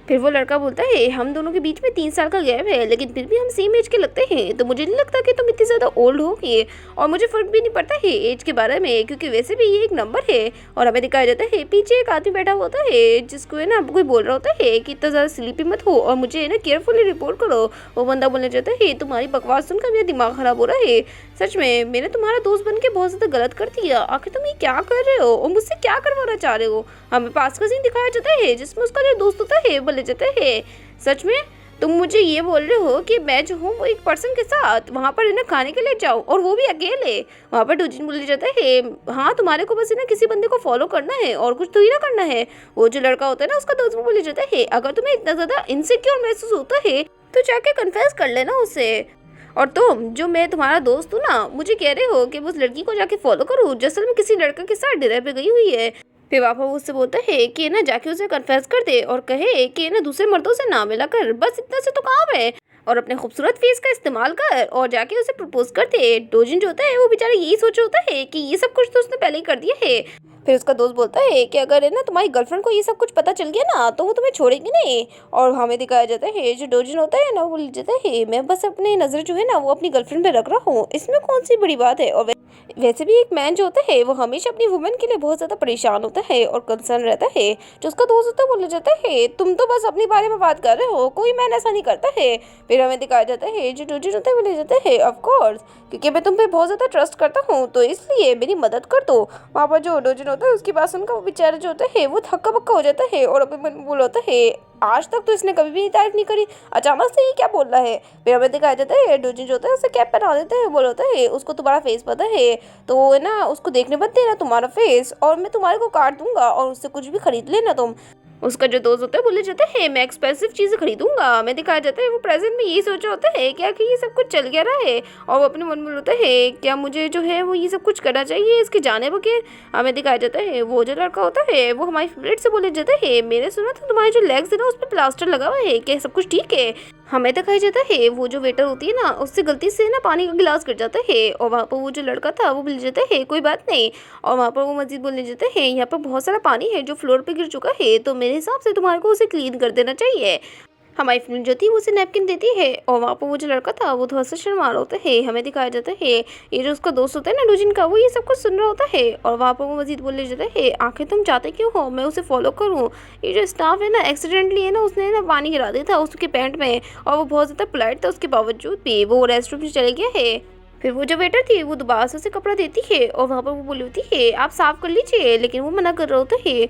फिर वो लड़का बोलता है हम दोनों के बीच में 3 साल का गैप है लेकिन फिर भी हम सेम एज के लगते हैं, तो मुझे नहीं लगता कि तुम इतनी ज़्यादा ओल्ड होगी। और मुझे फ़र्क भी नहीं पड़ता है एज के बारे में क्योंकि वैसे भी ये एक नंबर है। और हमें दिखाया जाता है पीछे एक आदमी बैठा होता है जिसको है ना कोई बोल रहा होता है कि इतना ज़्यादा स्लीपी मत हो और मुझे है ना केयरफुली रिपोर्ट करो। वो बंदा बोलने जाता है तुम्हारी बकवास सुनकर मेरा दिमाग ख़राब हो रहा है। सच में मैंने तुम्हारा दोस्त बन के बहुत ज़्यादा गलत कर दिया। आखिर तुम ये क्या कर रहे हो और मुझसे क्या करवाना चाह रहे हो। हमें पास का सीन दिखाया जाता है जिसमें उसका जो दोस्त होता है बोले जाता है सच में तुम मुझे ये बोल रहे हो कि मैं जो हूँ वो एक पर्सन के साथ वहाँ पर है ना खाने के लिए जाऊँ और वो भी अकेले। वहाँ पर डोजिन बोले जाता है हाँ तुम्हारे को बस है ना किसी बंदे को फॉलो करना है और कुछ तो ही ना करना है। वो जो लड़का होता है ना उसका दोस्त बोले जाता है अगर तुम्हें इतना ज़्यादा इनसिक्योर महसूस होता है तो जाके कन्फेस कर लेना उससे। और तुम जो मैं तुम्हारा दोस्त हूँ ना मुझे कह रहे हो कि उस लड़की को जाके फॉलो करो जो असल में किसी लड़के के साथ डिनर पे गई हुई है। फिर पापा उससे बोलता है कि ना जाके उसे कन्फेस कर दे और कहे कि ना दूसरे मर्दों से ना मिला कर, बस इतना से तो काम है और अपने खूबसूरत फेस का इस्तेमाल कर और जाके उसे प्रपोज कर दे। डोजिन जो होता है वो बेचारा यही सोच होता है कि ये सब कुछ तो उसने पहले ही कर दिया है। फिर उसका दोस्त बोलता है कि अगर है ना तुम्हारी गर्लफ्रेंड को ये सब कुछ पता चल गया ना तो वो तुम्हें छोड़ेगी नहीं। और हमें दिखाया जाता है जो डोजिन होता है ना वो बोल जाता है मैं बस अपनी नज़र जो है ना वो अपनी गर्लफ्रेंड पे रख रहा हूँ, इसमें कौन सी बड़ी बात है। और वैसे भी एक मैन जो होता है वो हमेशा अपनी वुमेन के लिए बहुत ज़्यादा परेशान होता है और कंसर्न रहता है। जो उसका दोस्त होता है बोला जाता है तुम तो बस अपने बारे में बात कर रहे हो, कोई मैन ऐसा नहीं करता है। फिर हमें दिखाया जाता है जो डोजिन होता है बोला जाता है ऑफ कोर्स क्योंकि मैं तुम पे बहुत ज़्यादा ट्रस्ट करता हूँ तो इसलिए मेरी मदद कर दो। वहाँ पर जो डोजिन होता है उसकी बात सुनकर वो बेचारा जो होता है वो थक्का बक्का हो जाता है और अपने मन में बोल होता है आज तक तो इसने कभी भी तारीफ नहीं करी, अचानक से ये क्या बोल रहा है। फिर हमें दिखाया जाता है डोजिन जो होता है उसे कैप पहना देता है, बोल होता है उसको तुम्हारा फेस पता है तो वो है ना उसको देखने मत देना तुम्हारा फेस और मैं तुम्हारे को काट दूंगा और उससे कुछ भी खरीद लेना तुम। उसका जो दोस्त होता है बोले जाता है मैं एक्सपेंसिव चीज़ें खरीदूंगा। मैं दिखाया जाता है वो प्रेजेंट में यही सोचा होता है क्या कि ये सब कुछ चल गया रहा है और वो अपने मन में होता है क्या मुझे जो है वो ये सब कुछ करना चाहिए इसके जाने बगैर। हमें दिखाया जाता है वो जो लड़का होता है वो हमारी फेवरेट से बोले जाता है मैंने सुना था तुम्हारे जो लेग्स है ना उस पर प्लास्टर लगा हुआ है, क्या सब कुछ ठीक है। हमें दिखाया जाता है वो जो वेटर होती है ना उससे गलती से ना पानी का गिलास गिर जाता है और वहाँ पर वो जो लड़का था वो बोल जाता है कोई बात नहीं। और वहाँ पर वो मजीद बोलने जाता है यहाँ पर बहुत सारा पानी है जो फ्लोर पे गिर चुका है तो मेरे हिसाब से तुम्हारे को उसे क्लीन कर देना चाहिए। हमारी फिल्म जो थी वो उसे नैपकिन देती है और वहाँ पर वो जो लड़का था वो थोड़ा सा शर्मा रहा होता है। हमें दिखाया जाता है ये जो उसका दोस्त होता है ना डोजिन का, वो ये सब कुछ सुन रहा होता है और वहाँ पर वो मजीद बोलने जाता है, आखिर तुम चाहते क्यों हो मैं उसे फॉलो करूँ। ये जो स्टाफ है ना एक्सीडेंटली है ना उसने ना पानी गिरा दिया था उसके पैंट में और वो बहुत ज़्यादा पोलाइट था, उसके बावजूद भी वो रेस्टरूम से चले गया है। फिर वो जो वेटर थी वो दोबारा से उसे कपड़ा देती है और वहाँ पर वो बोली होती है आप साफ कर लीजिए, लेकिन वो मना कर रहा होता है।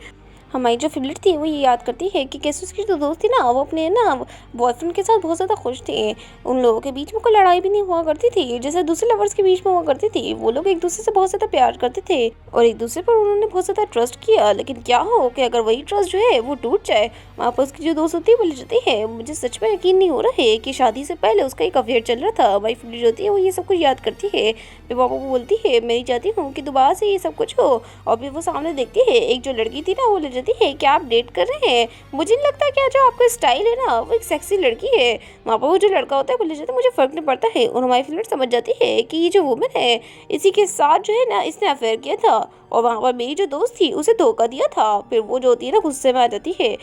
हमारी जो फिबलेट थी वो ये याद करती है कि कैसे उसकी जो दोस्त थी ना वो अपने ना बॉयफ्रेंड के साथ बहुत ज़्यादा खुश थे। उन लोगों के बीच में कोई लड़ाई भी नहीं हुआ करती थी जैसे दूसरे लवर्स के बीच में हुआ करती थी। वो लोग एक दूसरे से बहुत ज़्यादा प्यार करते थे और एक दूसरे पर उन्होंने बहुत ज़्यादा ट्रस्ट किया, लेकिन क्या हो कि अगर वही ट्रस्ट जो है वो टूट जाए। वहाँ पर उसकी जो दोस्त होती है बोली जाती है मुझे सच में यकीन नहीं हो रहा है कि शादी से पहले उसका एक अफेयर चल रहा था। हमारी फिबलेट जो होती है वो ये सब कुछ याद करती है। फिर पापा को बोलती है मैं चाहती हूँ कि दोबारा से ये सब कुछ हो। और फिर वो सामने देखती है एक जो लड़की थी ना वो ले जाती है कि आप डेट कर रहे हैं, मुझे नहीं लगता क्या जो आपका स्टाइल है ना वो एक सेक्सी लड़की है। वहाँ पर वो जो लड़का होता है बोले जाता है मुझे फर्क नहीं पड़ता है। और हमारी फिल्म समझ जाती है कि ये जो वुमन है इसी के साथ जो है ना इसने अफेयर किया था और वहाँ पर मेरी जो दोस्त थी उसे धोखा दिया था। फिर वो जो होती है ना गुस्से में आ जाती है।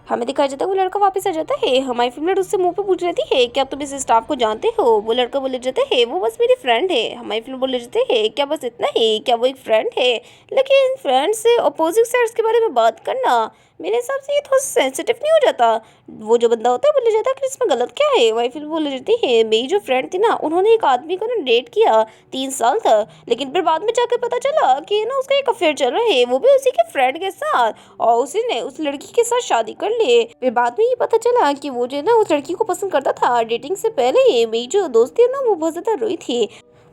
हमें दिखाया जाता है वो लड़का वापस आ जाता है। हमारी फिल्म उससे मुंह पे पूछ रहती है क्या तुम इस स्टाफ को जानते हो। वो लड़का बोले जाता है वो बस मेरी फ्रेंड है। हमारी फिल्म बोले जाते है क्या बस इतना ही, क्या वो एक फ्रेंड है। लेकिन फ्रेंड से अपोजिट सेक्स के बारे में बात करना मेरे हिसाब से ये थोड़ा सेंसिटिव नहीं हो जाता। वो जो बंदा होता है बोले जाता है कि इसमें गलत क्या है। वही फिल्म बोले जाती है मेरी जो फ्रेंड थी ना उन्होंने एक आदमी को ना डेट किया 3 साल तक, लेकिन फिर बाद में जाकर पता चला कि ना उसका एक अफेयर चल रहा है वो भी उसी के फ्रेंड के साथ, और उसी ने उस लड़की के साथ शादी कर ली। फिर बाद में ये पता चला कि वो जो है ना उस लड़की को पसंद करता था। डेटिंग से पहले ही मेरी जो दोस्त थी ना वो बहुत ज़्यादा रोई थी।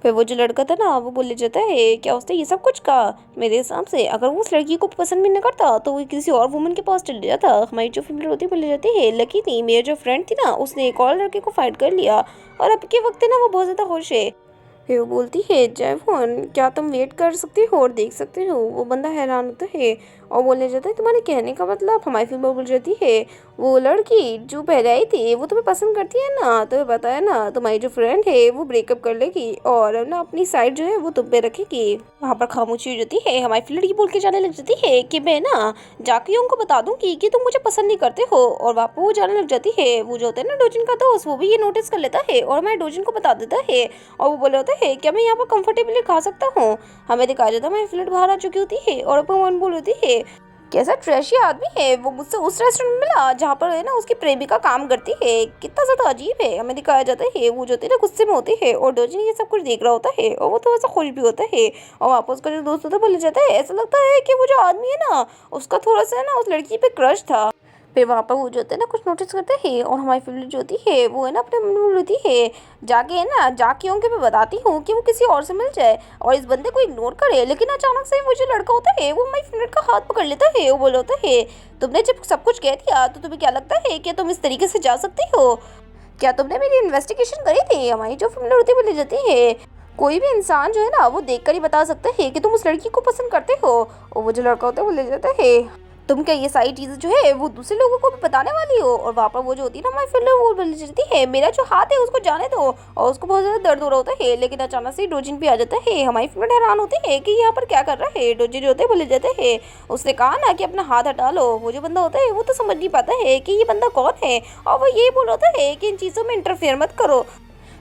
फिर वो जो लड़का था ना वो बोले जाता है क्या उसने ये सब कुछ कहा। मेरे हिसाब से अगर वो उस लड़की को पसंद भी नहीं करता तो वो किसी और वुमन के पास चले जाता। हमारी जो फीमेल होती बोले जाती है लकी थी मेरी जो फ्रेंड थी ना उसने एक और लड़के को फाइट कर लिया और अब के वक्त है ना वो बहुत ज़्यादा खुश है। फिर वो बोलती है जयफोन क्या तुम वेट कर सकते हो और देख सकते हो। वो बंदा हैरान होता है और बोलने जाता है तुम्हारे कहने का मतलब। हमारी फिल्म बोल जाती है वो लड़की जो पहले आई थी वो तुम्हें पसंद करती है ना, तुम्हें पता है ना तुम्हारी जो फ्रेंड है वो ब्रेकअप कर लेगी और ना अपनी साइड जो है वो तुम पे रखेगी। वहाँ पर खामोशी हो जाती है। हमारी फिल्म लड़की बोल के जाने लग जाती है कि मैं ना जाके उनको बता दूंगी कि तुम मुझे पसंद नहीं करते हो। और वहाँ पर वो जाने लग जाती है। वो जो होता है ना डोजिन का दोस्त वो भी ये नोटिस कर लेता है और हमारे डोजिन को बता देता है और वो बोले होता है क्या मैं यहाँ पर कंफर्टेबली खा सकता हूँ। हमें दिखाया जाता है हमारी फ्लैट बाहर आ चुकी होती है और अपन बोल होती है कैसा ट्रैशी आदमी है वो मुझसे उस रेस्टोरेंट में मिला जहाँ पर है ना उसकी प्रेमिका काम करती है, कितना ज़्यादा अजीब है। हमें दिखाया जाता है वो जो होती है ना गुस्से में होती है और डोजिन ये सब कुछ देख रहा होता है और वो थोड़ा सा खुश भी होता है। और वापस का जो दोस्त होता है बोले जाता है ऐसा लगता है कि वो जो आदमी है ना उसका थोड़ा सा ना उस लड़की पे क्रश था। फिर वहाँ पर वो जो होते हैं ना कुछ नोटिस करते हैं और हमारी फैमिली जो होती है वो है ना अपने मन में बोलती है जाके है ना जाके उनके मैं बताती हूँ कि वो किसी और से मिल जाए और इस बंदे को इग्नोर करे। लेकिन अचानक से वो जो लड़का होता है वो हमारी फ्रेंड का हाथ पकड़ लेता है। वो बोला होता है तुमने जब सब कुछ कह दिया तो तुम्हें क्या लगता है कि तुम इस तरीके से जा सकती हो, क्या तुमने मेरी इन्वेस्टिगेशन करी थी। हमारी जो फैमिली होती है बोली जाती है कोई भी इंसान जो है ना वो देखकर ही बता सकता है कि तुम उस लड़की को पसंद करते हो। और वो जो लड़का होता है बोले जाता है तुम क्या ये सारी चीज़ें जो है वो दूसरे लोगों को भी बताने वाली हो। और वहाँ पर वो जो होती है ना हमारी फिल्म वो बोल जाती है मेरा जो हाथ है उसको जाने दो और उसको बहुत ज़्यादा दर्द हो रहा होता है। लेकिन अचानक से डोजिन भी आ जाता है। हमारी फिल्म हैरान होती है कि यहाँ पर क्या कर रहा है। डोजिन जो होते हैं बोले जाते हैं उसने कहा ना कि अपना हाथ हटा लो। वो जो बंदा होता है वो तो समझ नहीं पाता है कि ये बंदा कौन है और वो ये बोल होता है कि इन चीज़ों में इंटरफेयर मत करो।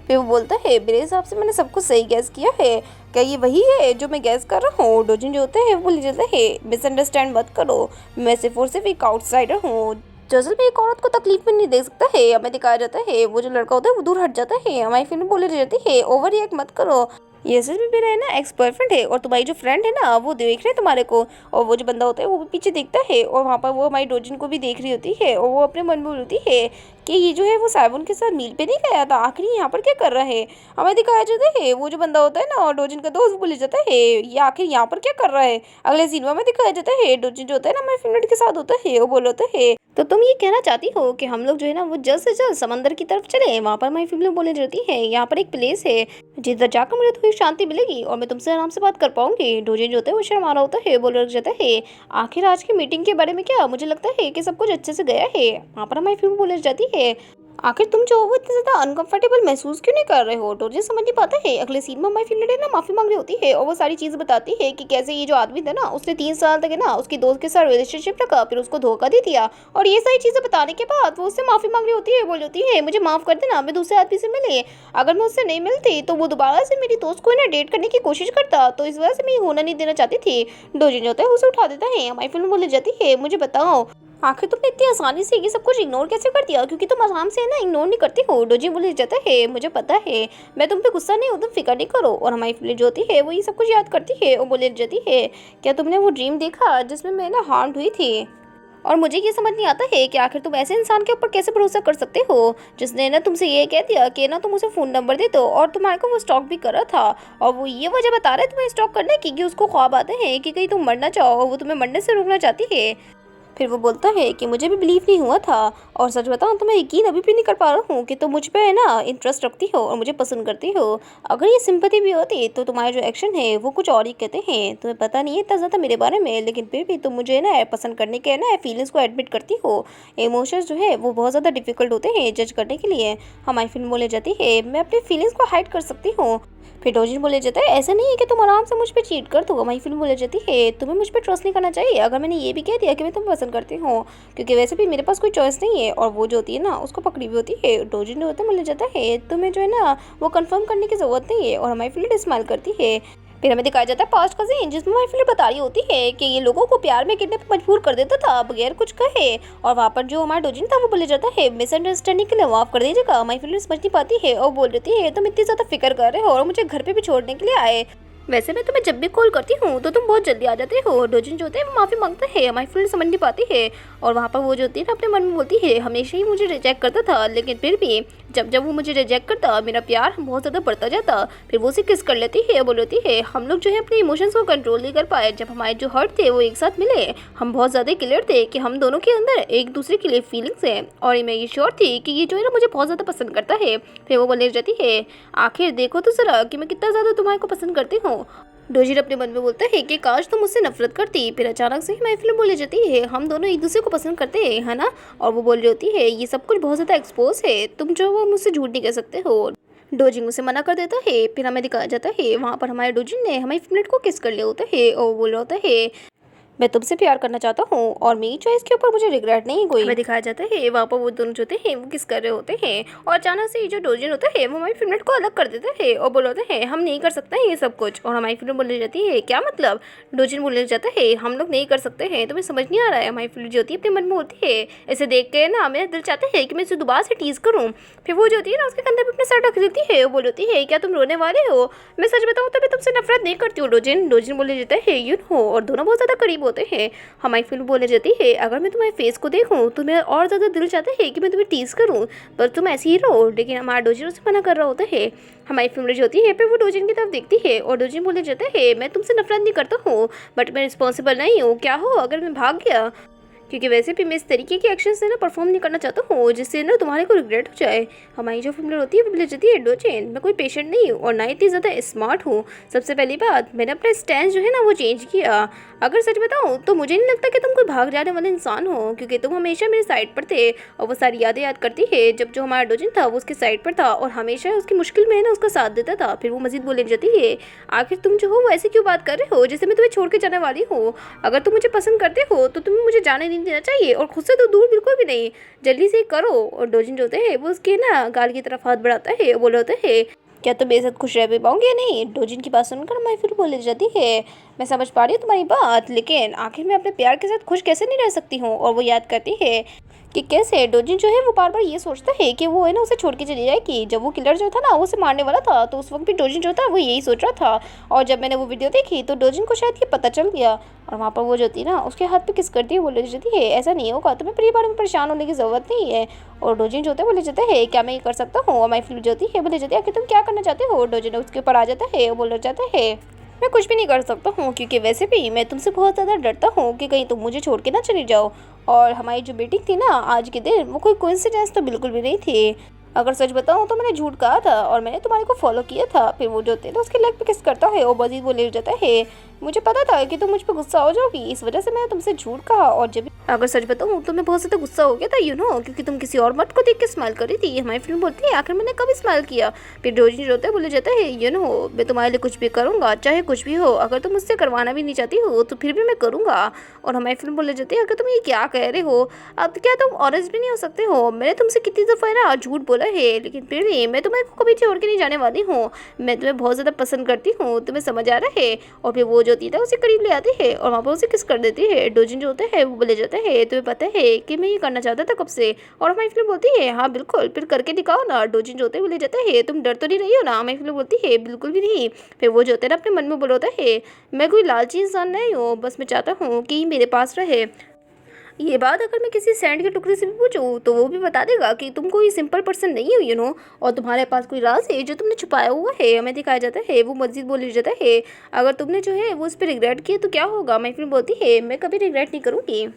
फिर वो बोलता है मेरे हिसाब से मैंने सब कुछ सही गैस किया है, क्या ये वही है जो मैं गैस कर रहा हूँ। डोजिन जो होते हैं वो बोल जाता है मिसअंडरस्टैंड मत करो, मैं सिर्फ और सिर्फ एक आउटसाइडर हूँ जो असल में एक औरत को तकलीफ में नहीं देख सकता है। हमें दिखाया जाता है वो जो लड़का होता है वो दूर हट जाता है। हमारी फिल्म बोली जाती है ओवर रिएक्ट मत करो, ये असल में मेरा है ना एक्स बॉयफ्रेंड है और तुम्हारी जो फ्रेंड है ना वो देख रहे हैं तुम्हारे को। और वो जो बंदा होता है वो भी पीछे देखता है और वहाँ पर वो हमारी डोजिन को भी देख रही होती है और वो अपने मन में बोलती है कि ये जो है वो साइबन के साथ मील पे नहीं गया था, आखिर यहाँ पर क्या कर रहा है। हमें दिखाया जाता है वो जो बंदा होता है ना और डोजिन का दोस्त बोले जाता है ये आखिर यहाँ पर क्या कर रहा है। अगले सीन में दिखाया जाता है डोजिन जो होता है ना हमारे फ्रेंड के साथ होता है वो बोल होता है तो तुम ये कहना चाहती हो कि हम लोग जो है ना वो जल्द से जल्द समंदर की तरफ चले। वहाँ पर हमारी फिल्म बोले जाती है यहाँ पर एक प्लेस है जिधर जाकर मुझे थोड़ी शांति मिलेगी और मैं तुमसे आराम से बात कर पाऊंगी। डोजिन जो होता है वो शर्मा रहा होता है बोल रख जाता है आखिर आज की मीटिंग के बारे में क्या, मुझे लगता है कि सब कुछ अच्छे से गया है। वहाँ पर हमारी फिल्म बोले जाती है आखिर तुम जो हो वो इतना ज़्यादा अनकंफर्टेबल महसूस क्यों नहीं कर रहे हो? डोरजी समझ नहीं पाता है। अगले सीन में हमारी फिल्म ना माफ़ी मांग रही होती है और वो सारी चीज़ें बताती है कि कैसे ये जो आदमी था ना उसने 3 साल तक है ना उसकी दोस्त के साथ रिलेशनशिप रखा, फिर उसको धोखा दे दिया और ये सारी चीज़ें बताने के बाद वो उससे माफ़ी मांग रही होती है। बोल होती है मुझे माफ़ कर देना, मैं दूसरे आदमी से मिली, अगर मैं उससे नहीं मिलती तो वो दोबारा से मेरी दोस्त को है ना डेट करने की कोशिश करता, तो इस वजह से मैं ये होना नहीं देना चाहती थी। डोरजी जो होता है उसे उठा देता है। हमारी फिल्म बोले जाती है मुझे बताओ आखिर तुमने इतनी आसानी से ये सब कुछ इग्नोर कैसे कर दिया, क्योंकि तुम आराम से है ना इग्नोर नहीं करती हो। डोजी बोले जाता है मुझे पता है, मैं तुम पे गुस्सा नहीं हूँ, तुम फिक्र नहीं करो। और हमारी फिल्म जो होती है वो ये सब कुछ याद करती है और बोले जाती है क्या तुमने वो ड्रीम देखा जिसमें मैं ना हार्म हुई थी? और मुझे ये समझ नहीं आता है कि आखिर तुम ऐसे इंसान के ऊपर कैसे भरोसा कर सकते हो जिसने ना तुमसे ये कह दिया कि ना तुम उसे फ़ोन नंबर दे दो और तुम्हारे को वो स्टॉक भी कर रहा था, और वो ये वजह बता रहा है तुम्हें स्टॉक करने की कि उसको ख्वाब आते हैं कि कहीं तुम मरना चाहो और वो तुम्हें मरने से रोकना चाहती है। फिर वो बोलता है कि मुझे भी बिलीव नहीं हुआ था, और सच बताऊं तो मैं यकीन अभी भी नहीं कर पा रहा हूँ कि तुम मुझ पे है ना इंटरेस्ट रखती हो और मुझे पसंद करती हो। अगर ये सिंपैथी भी होती तो तुम्हारे जो एक्शन है वो कुछ और ही कहते हैं। तुम्हें पता नहीं है इतना ज़्यादा मेरे बारे में, लेकिन फिर भी तुम मुझे ना पसंद करने के ना फीलिंग्स को एडमिट करती हो। इमोशंस जो है वो बहुत ज़्यादा डिफिकल्ट होते हैं जज करने के लिए। हमारी फिल्म बोले जाती है मैं अपनी फीलिंग्स को हाइड कर सकती हूँ। फिर डोजिन बोले जाता है ऐसा नहीं है कि तुम आराम से मुझ पे चीट कर दो। हमारी फिल्म बोले जाती है तुम्हें मुझ पे ट्रस्ट नहीं करना चाहिए अगर मैंने ये भी कह दिया कि मैं तुम्हें पसंद करती हूँ, क्योंकि वैसे भी मेरे पास कोई चॉइस नहीं है। और वो जो होती है ना उसको पकड़ी हुई होती है। डोजिन जो होता है बोले जाता है तुम्हें जो है ना वो कंफर्म करने की ज़रूरत नहीं है। और हमारी फिल्म स्माइल करती है। फिर हमें दिखाया जाता है पास्ट का सीन जिसमें हमारी फिल्म बता रही होती है कि ये लोगों को प्यार में गिरने पर मजबूर कर देता था बगैर कुछ कहे। और वहाँ पर जो हमारा डोजिन था वो बोले जाता है मिसअंडरस्टैंडिंग के लिए माफ़ कर दीजिएगा। हमारी फिल्म समझ नहीं पाती है और बोल रही है तुम इतनी ज़्यादा फिक्र कर रहे हो और मुझे घर पे भी छोड़ने के लिए आए, वैसे मैं तुम्हें जब भी कॉल करती हूँ तो तुम बहुत जल्दी आ जाते हो। डोजिन जो होते हैं वो माफ़ी मांगता है। हमारी फ्रेंड समझ नहीं पाती है और वहाँ पर वो जो होती है ना अपने मन में बोलती है हमेशा ही मुझे रिजेक्ट करता था, लेकिन फिर भी जब जब वो मुझे रिजेक्ट करता मेरा प्यार बहुत ज़्यादा बढ़ता जाता। फिर वो उसे किस कर लेती है, बोल होती है हम लोग जो है अपने इमोशंस को कंट्रोल नहीं कर पाए। जब हमारे जो हर्ट थे वो एक साथ मिले हम बहुत ज़्यादा क्लियर थे कि हम दोनों के अंदर एक दूसरे के लिए फीलिंग्स हैं, और मैं ये श्योर थी कि ये जो है ना मुझे बहुत ज़्यादा पसंद करता है। फिर वो बोलने जाती है आखिर देखो तो ज़रा कि मैं कितना ज़्यादा तुम्हारे को पसंद करती हूँ। डोजिर अपने मन में बोलता है कि काश तुम मुझसे नफरत करती। फिर अचानक से ही हमारी फिल्म बोली जाती है हम दोनों एक दूसरे को पसंद करते हैं है ना। और वो बोल रही होती है ये सब कुछ बहुत ज़्यादा एक्सपोज है, तुम जो वो मुझसे झूठ नहीं कह सकते हो। डोजिंग उसे मना कर देता है। फिर हमें दिखाया जाता है वहाँ पर हमारे डोजिन ने हमारी फिल्म को किस कर लिया होता है और बोल रहा होता है मैं तुमसे प्यार करना चाहता हूँ और मेरी चॉइस के ऊपर मुझे रिग्रेट नहीं कोई। हमें दिखाया जाता है वहाँ पर वो दोनों जो होते हैं वो किस कर रहे होते हैं, और अचानक से ये जो डोजिन होता है वो हमारी फिल्म को अलग कर देता है और बोल होता है हम नहीं कर सकते हैं ये सब कुछ। और हमारी फिल्म बोली जाती है क्या मतलब? डोजिन बोलने जाता है हम लोग नहीं कर सकते हैं, तुम्हें समझ नहीं आ रहा है। हमारी फिल्म जो होती है अपने मन में होती है इसे देख के ना मेरा दिल चाहता है कि मैं इसे दोबारा से टीज करूँ। फिर वो जो होती है ना उसके कंधे पर अपने सर रख देती है और बोल होती है क्या तुम रोने वाले हो? मैं सच बताऊँ तो मैं तुमसे नफरत नहीं करती हूँ डोजिन। डोजिन बोले जाता है यू नो, और दोनों बहुत ज़्यादा करीब होते हैं। हमारी फिल्म बोले जाती है अगर मैं तुम्हारे फेस को देखूं तो मेरा और ज़्यादा दिल चाहता है कि मैं तुम्हें टीज करूं, पर तुम ऐसी ही रहो। लेकिन हमारा डोजिन उसे मना कर रहा होता है। हमारी फिल्म जो होती है फिर वो डोजिन की तरफ देखती है और डोजिन बोले जाता है मैं तुमसे नफरत नहीं करता हूँ बट मैं रिस्पॉन्सिबल नहीं हूँ, क्या हो अगर मैं भाग गया, क्योंकि वैसे भी मैं इस तरीके के एक्शन से ना परफॉर्म नहीं करना चाहता हूँ जिससे ना तुम्हारे को रिग्रेट हो जाए। हमारी जो फिल्म होती है वो बोले जाती है डोजिन मैं कोई पेशेंट नहीं हूँ और ना इतनी ज़्यादा स्मार्ट हूँ। सबसे पहली बात मैंने अपना स्टैंड जो है ना वो चेंज किया। अगर सच बताऊँ तो मुझे नहीं लगता कि तुम कोई भाग जाने वाले इंसान हो, क्योंकि तुम हमेशा मेरे साइड पर थे और वो सारी यादें याद करती है जब जो हमारा डोजिन था वो उसके साइड पर था और हमेशा उसकी मुश्किल में ना उसका साथ देता था। फिर वो मजीद बोलने जाती है आखिर तुम जो हो वो ऐसे क्यों बात कर रहे हो जैसे मैं तुम्हें छोड़ के जाने वाली हूँ। अगर तुम मुझे पसंद करते हो तो तुम्हें मुझे जाने नहीं देना चाहिए और खुद से तो दूर बिल्कुल भी नहीं, जल्दी से करो। और डोजिन जो होते हैं वो उसके ना गाल की तरफ हाथ बढ़ाता है और बोल होता है क्या तुम मेरे साथ खुश रह भी पाओगे या नहीं। डोजिन की बात सुनकर मैं फिर बोले जाती है मैं समझ पा रही हूँ तुम्हारी बात, लेकिन आखिर मैं अपने प्यार के साथ खुश कैसे नहीं रह सकती हूँ। और वो याद करती है कि कैसे डोजिन जो है वो बार बार ये सोचता है कि वो है ना उसे छोड़ के चली जाएगी। जब वो किलर जो था ना वो उसे मारने वाला था तो उस वक्त भी डोजिन जो था वो यही सोच रहा था। और जब मैंने वो वीडियो देखी तो डोजिन को शायद ये पता चल गया और वहाँ पर वो जो थी ना उसके हाथ पे किस करती है बोले जाती है ऐसा नहीं होगा, तुम्हें पूरी बार में परेशान होने की ज़रूरत नहीं है। और डोजिन जो होता है बोले जाता है क्या मैं ये कर सकता हूँ। और माई फिल्म जो होती है बोले जाती है कि तुम क्या करना चाहते हो। डोजिन उसके ऊपर आ जाता है और बोला जाता है मैं कुछ भी नहीं कर सकता हूँ, क्योंकि वैसे भी मैं तुमसे बहुत ज़्यादा डरता हूँ कि कहीं तुम मुझे छोड़ के ना चली जाओ। और हमारी जो मीटिंग थी ना आज के दिन वो कोई कोइंसिडेंस तो बिल्कुल भी नहीं थी। अगर सच बताऊँ तो मैंने झूठ कहा था और मैंने तुम्हारे को फॉलो किया था। फिर वो जो होते हैं तो उसके लेग पे किस करता है और मजीद बोले जाता है मुझे पता था कि तुम मुझ पर गुस्सा हो जाओगी, इस वजह से मैंने तुमसे झूठ कहा। और जब अगर सच बताऊं तो मैं बहुत ज़्यादा गुस्सा हो गया था क्योंकि तुम किसी और मर्द को देख के स्माइल कर रही थी। हमारी फ्रेंड बोलती है आखिर मैंने कभी स्माइल किया। फिर डोजी रोते बोले जाता है मैं तुम्हारे लिए कुछ भी करूँगा, चाहे कुछ भी हो। अगर तुम मुझसे करवाना भी नहीं चाहती हो तो फिर भी मैं करूँगा। और हमारी फ्रेंड बोले जाती है अगर तुम ये क्या कह रहे हो, अब क्या तुम ऑनेस्ट भी नहीं हो सकते हो? मैंने तुमसे कितनी दफ़ा है ना झूठ बोला है, लेकिन फिर भी मैं तुम्हें कभी छोड़ के नहीं जाने वाली हूँ। मैं तुम्हें बहुत ज़्यादा पसंद करती हूँ, तुम्हें समझ आ रहा है? और फिर वो जो होती है उसे करीब ले आती है और वहाँ पर उसे किस कर देती है। डोजिन जो होता है वो बोले जाता है तुम्हें पता है कि मैं ये करना चाहता था कब से? और हमारी फिल्म बोलती है हाँ बिल्कुल, फिर करके दिखाओ ना। डोजिन जो होता है बोले जाता है तुम डर तो नहीं रही हो ना? हमारी फिल्म बोलती है बिल्कुल भी नहीं। फिर वो जो होता है ना अपने मन में बोलता है मैं कोई लालची इंसान नहीं हूँ, बस मैं चाहता हूँ कि मेरे पास रहे। ये बात अगर मैं किसी सैंड के टुकड़े से भी पूछूं तो वो भी बता देगा कि तुम कोई सिंपल पर्सन नहीं हो और तुम्हारे पास कोई राज है जो तुमने छुपाया हुआ है। हमें दिखाया जाता है वो मस्जिद बोली जाता है अगर तुमने जो है वो उस पर रिग्रेट किया तो क्या होगा? मैं फिर बोलती है मैं कभी रिग्रेट नहीं करूँगी।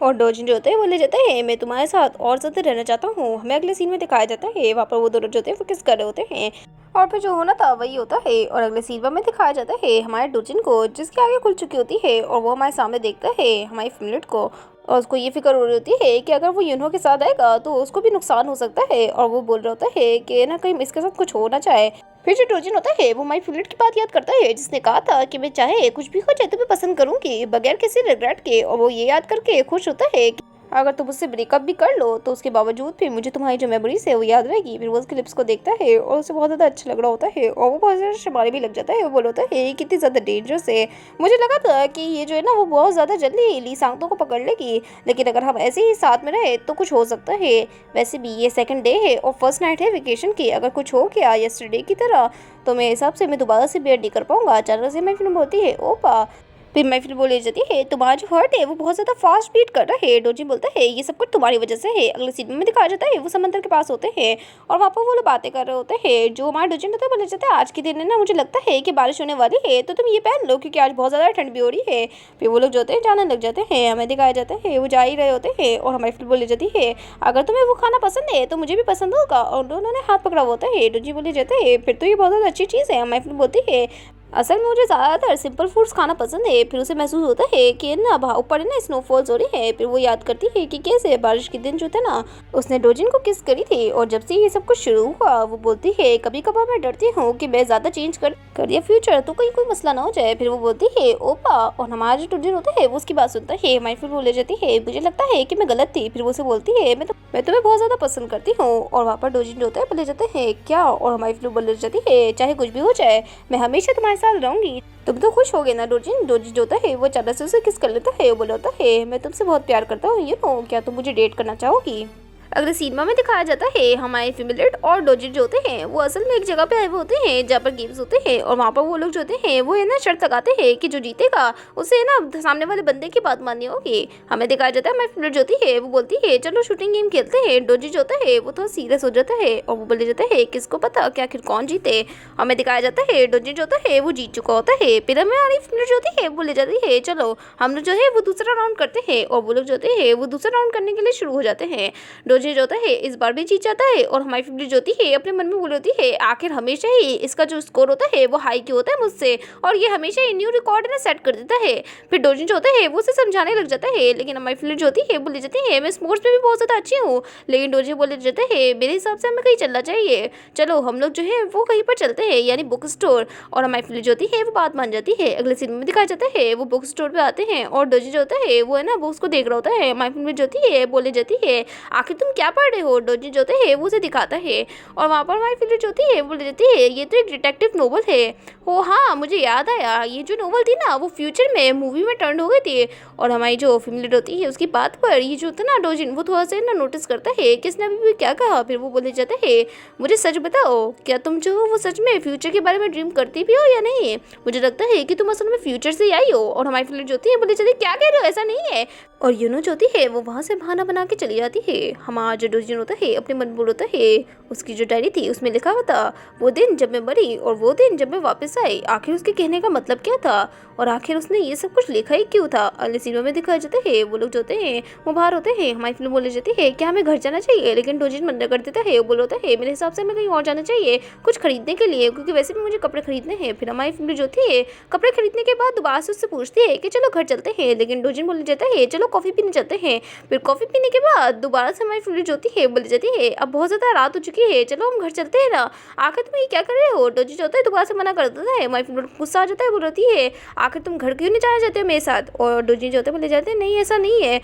और डोजिन जो होते हैं बोले जाता है मैं तुम्हारे साथ और ज़्यादा रहना चाहता हूँ। हमें अगले सीन में दिखाया जाता है वहाँ पर वो दोनों जो होते हैं वो किस कर रहे होते हैं और फिर जो होना था वही होता है। और अगले सीन में दिखाया जाता है हमारे डोजिन को जिसकी आगे खुल चुकी होती है और वो हमारे सामने देखता है हमारी फिमलेट को और उसको ये फिक्र हो रही होती है कि अगर वो यूनो के साथ आएगा तो उसको भी नुकसान हो सकता है। और वो बोल रहा होता है कि ना कहीं इसके साथ कुछ हो ना चाहे। फिर जो डोजिन होता है वो माई फेवरेट की बात याद करता है जिसने कहा था कि मैं चाहे कुछ भी हो जाए तो मैं पसंद करूंगी बगैर किसी रिग्रेट के। और वो ये याद करके खुश होता है कि अगर तुम मुझसे ब्रेकअप भी कर लो तो उसके बावजूद भी मुझे तुम्हारी जो मेमोरीज है वो याद रहेगी। फिर वो उसके लिप्स को देखता है और उसे बहुत ज़्यादा अच्छा लग रहा होता है और वो बहुत ज़्यादा शर्माने भी लग जाता है। वो बोल होता है कितनी ज़्यादा डेंजरस है, मुझे लगा था कि ये जो है ना वो बहुत ज़्यादा जल्दी ली सांगतों को पकड़ लेगी, लेकिन अगर हम ऐसे ही साथ में रहे तो कुछ हो सकता है। वैसे भी ये सेकंड डे है और फर्स्ट नाइट है वेकेशन की, अगर कुछ हो गया यस्टरडे की तरह तो मेरे हिसाब से मैं दोबारा से बेयर नहीं कर पाऊंगा। अचानक से मैं फिल्म होती है ओपा। फिर मैं फिर बोली जाती है तुम्हारा जो हार्ट है वो बहुत ज़्यादा फास्ट बीट कर रहा है। डोजी बोलता है ये सब कुछ तुम्हारी वजह से है। अगले सीन में दिखाया जाता है वो समंदर के पास होते हैं और वहाँ पर वो लोग बातें कर रहे होते हैं। जो हमारा डोजी होता है बोले जाता है आज के दिन है ना मुझे लगता है कि बारिश होने वाली है तो तुम ये पहन लो क्योंकि आज बहुत ज़्यादा ठंड भी हो रही है। फिर वो लोग जो होते हैं जाने लग जाते हैं, हमें दिखाया जाता है वो जा ही रहे होते हैं और हमारी फिर बोली जाती है अगर तुम्हें वो खाना पसंद है तो मुझे भी पसंद होगा। और दोनों ने हाथ पकड़ा होता है। डोजी बोले जाते हैं फिर तो ये बहुत ज़्यादा अच्छी चीज़ है। हमारी फिर बोलती है असल में मुझे ज़्यादातर सिंपल फूड्स खाना पसंद है। फिर उसे महसूस होता है कि ना ऊपर है ना स्नोफॉल्स हो रही है। फिर वो याद करती है कि कैसे बारिश के दिन जो थे ना उसने डोजिन को किस करी थी और जब से ये सब कुछ शुरू हुआ वो बोलती है कभी कभार मैं डरती हूँ कि मैं ज़्यादा चेंज कर दिया फ्यूचर तो कहीं कोई मसला ना हो जाए। फिर वो बोलती है ओपा और हमारा जो डोजिन होता है वो उसकी बात सुनता है। हमारी फिर बोले जाती है मुझे लगता है कि मैं गलत थी। फिर वो उसे बोलती है मैं तुम्हें बहुत ज़्यादा पसंद करती हूँ। और वहाँ पर डोजिन जो होता है बोले जाते हैं क्या? और हमारी फिर बोले जाती है चाहे कुछ भी हो जाए मैं हमेशा तुम्हारे साथ रहूँगी। तुम तो खुश हो गए ना डोजिन? डोजिन जो होता है वो अचानक से उसे किस कर लेता है। वो बोला होता है मैं तुमसे बहुत प्यार करता हूँ क्या तुम मुझे डेट करना चाहोगी? अगले सिनेमा में दिखाया जाता है हमारे फिमलेट और डोजिन जो होते हैं वो असल में एक जगह पे आए हुए होते हैं जहाँ पर गेम्स होते हैं और वहाँ पर वो लोग जो होते हैं वो है ना शर्त लगाते हैं कि जो जीतेगा उसे ना सामने वाले बंदे की बात माननी होगी। हमें दिखाया जाता है हमारी फिमलेट जो होती है वो बोलती है चलो शूटिंग गेम खेलते हैं। डोजिन जो होता है वो थोड़ा सीरियस हो जाता है और वो बोले जाता है किसको पता कि आखिर कौन जीते। हमें दिखाया जाता है डोजिन जो होता है वो जीत चुका होता है। फिर हमारी फिमलेट जो होती है बोले जाती है चलो हम लोग जो है वो दूसरा राउंड करते हैं और वो लोग जो होते हैं वो दूसरा राउंड करने के लिए शुरू हो जाते हैं। डोजिन जो होता है इस बार भी जीत जाता है और हमारी फिमलेट जो होती है अपने मन में बोल होती है आखिर हमेशा ही इसका जो स्कोर होता है वो हाई क्यों होता है मुझसे और ये हमेशा ही न्यू रिकॉर्ड ना सेट कर देता है। फिर डोजिन जो होता है वो उसे समझाने लग जाता है लेकिन हमारी फिमलेट जो होती है बोली जाती है मैं स्पोर्ट्स में भी बहुत ज़्यादा अच्छी हूँ। लेकिन डोजिन बोले जाता है मेरे हिसाब से हमें कहीं चलना चाहिए, चलो हम लोग जो है वो कहीं पर चलते हैं यानी बुक स्टोर। और हमारी फिमलेट जो होती है वो बात मान जाती है। अगले सीन में दिखाया जाता है वो बुक स्टोर पर आते हैं और डोजिन जो होता है वो है ना बुक्स को देख रहा होता है। हमारी फिमलेट जो होती है बोले जाती है आखिर तुम क्या पढ़ रहे हो? डोजिन जो होता है वो उसे दिखाता है और वहाँ पर हमारी फिमलेट जो होती है बोले जाती है ये तो एक डिटेक्टिव नोवेल है। ओ हाँ मुझे याद आया ये जो नोवेल थी ना वो फ्यूचर में मूवी में टर्न हो गई थी। और हमारी जो फिमलेट होती है उसकी बात पर ये जो होता है ना डोजिन वो थोड़ा सा ना नोटिस करता है कि इसने अभी भी क्या कहा। फिर वो बोले जाता है मुझे सच बताओ क्या तुम जो हो वो सच में फ्यूचर के बारे में ड्रीम करती भी हो या नहीं? मुझे लगता है कि तुम असल में फ्यूचर से आई हो। और हमारी फिमलेट जो होती है बोले जाती है क्या कह रहे हो, ऐसा नहीं है। और यूनो जो होती है वो वहाँ से बहाना बना के चली जाती है। हमारा जो डोजिन होता है अपने मन बोल होता है उसकी जो डायरी थी उसमें लिखा हुआ था वो दिन जब मैं मरी और वो दिन जब मैं वापस आई। आखिर उसके कहने का मतलब क्या था और आखिर उसने ये सब कुछ लिखा ही क्यों था। अगले सीनों में दिखाया जाता है वो लोग जो होते हैं वो बाहर होते हैं। हमारी फिल्म बोले जाती है कि हमें घर जाना चाहिए, लेकिन डोजिन मना कर देता है। वो बोल होता है मेरे हिसाब से हमें कहीं और जाना चाहिए कुछ खरीदने के लिए, क्योंकि वैसे भी मुझे कपड़े खरीदने हैं। फिर हमारी फिल्म जो थी कपड़े खरीदने के बाद दोबारा से उससे पूछती है कि चलो घर चलते हैं, लेकिन डोजिन बोले जाता है चलो कॉफ़ी पीने चलते हैं। फिर कॉफ़ी पीने के बाद दोबारा से हमारी फिल्म जो होती है बोली जाती है अब बहुत ज़्यादा रात हो चुकी है, चलो हम घर चलते हैं ना। आखिर तुम ये क्या कर रहे हो। डोजिन जो होता है दोबारा से मना कर देता है। हमारी फिल्म गुस्सा आ जाता है, बोल रही है आखिर तुम घर क्यों नहीं जाना चाहते हो मेरे साथ। और डोजिन जो होते हैं बोले जाते हैं नहीं ऐसा नहीं है।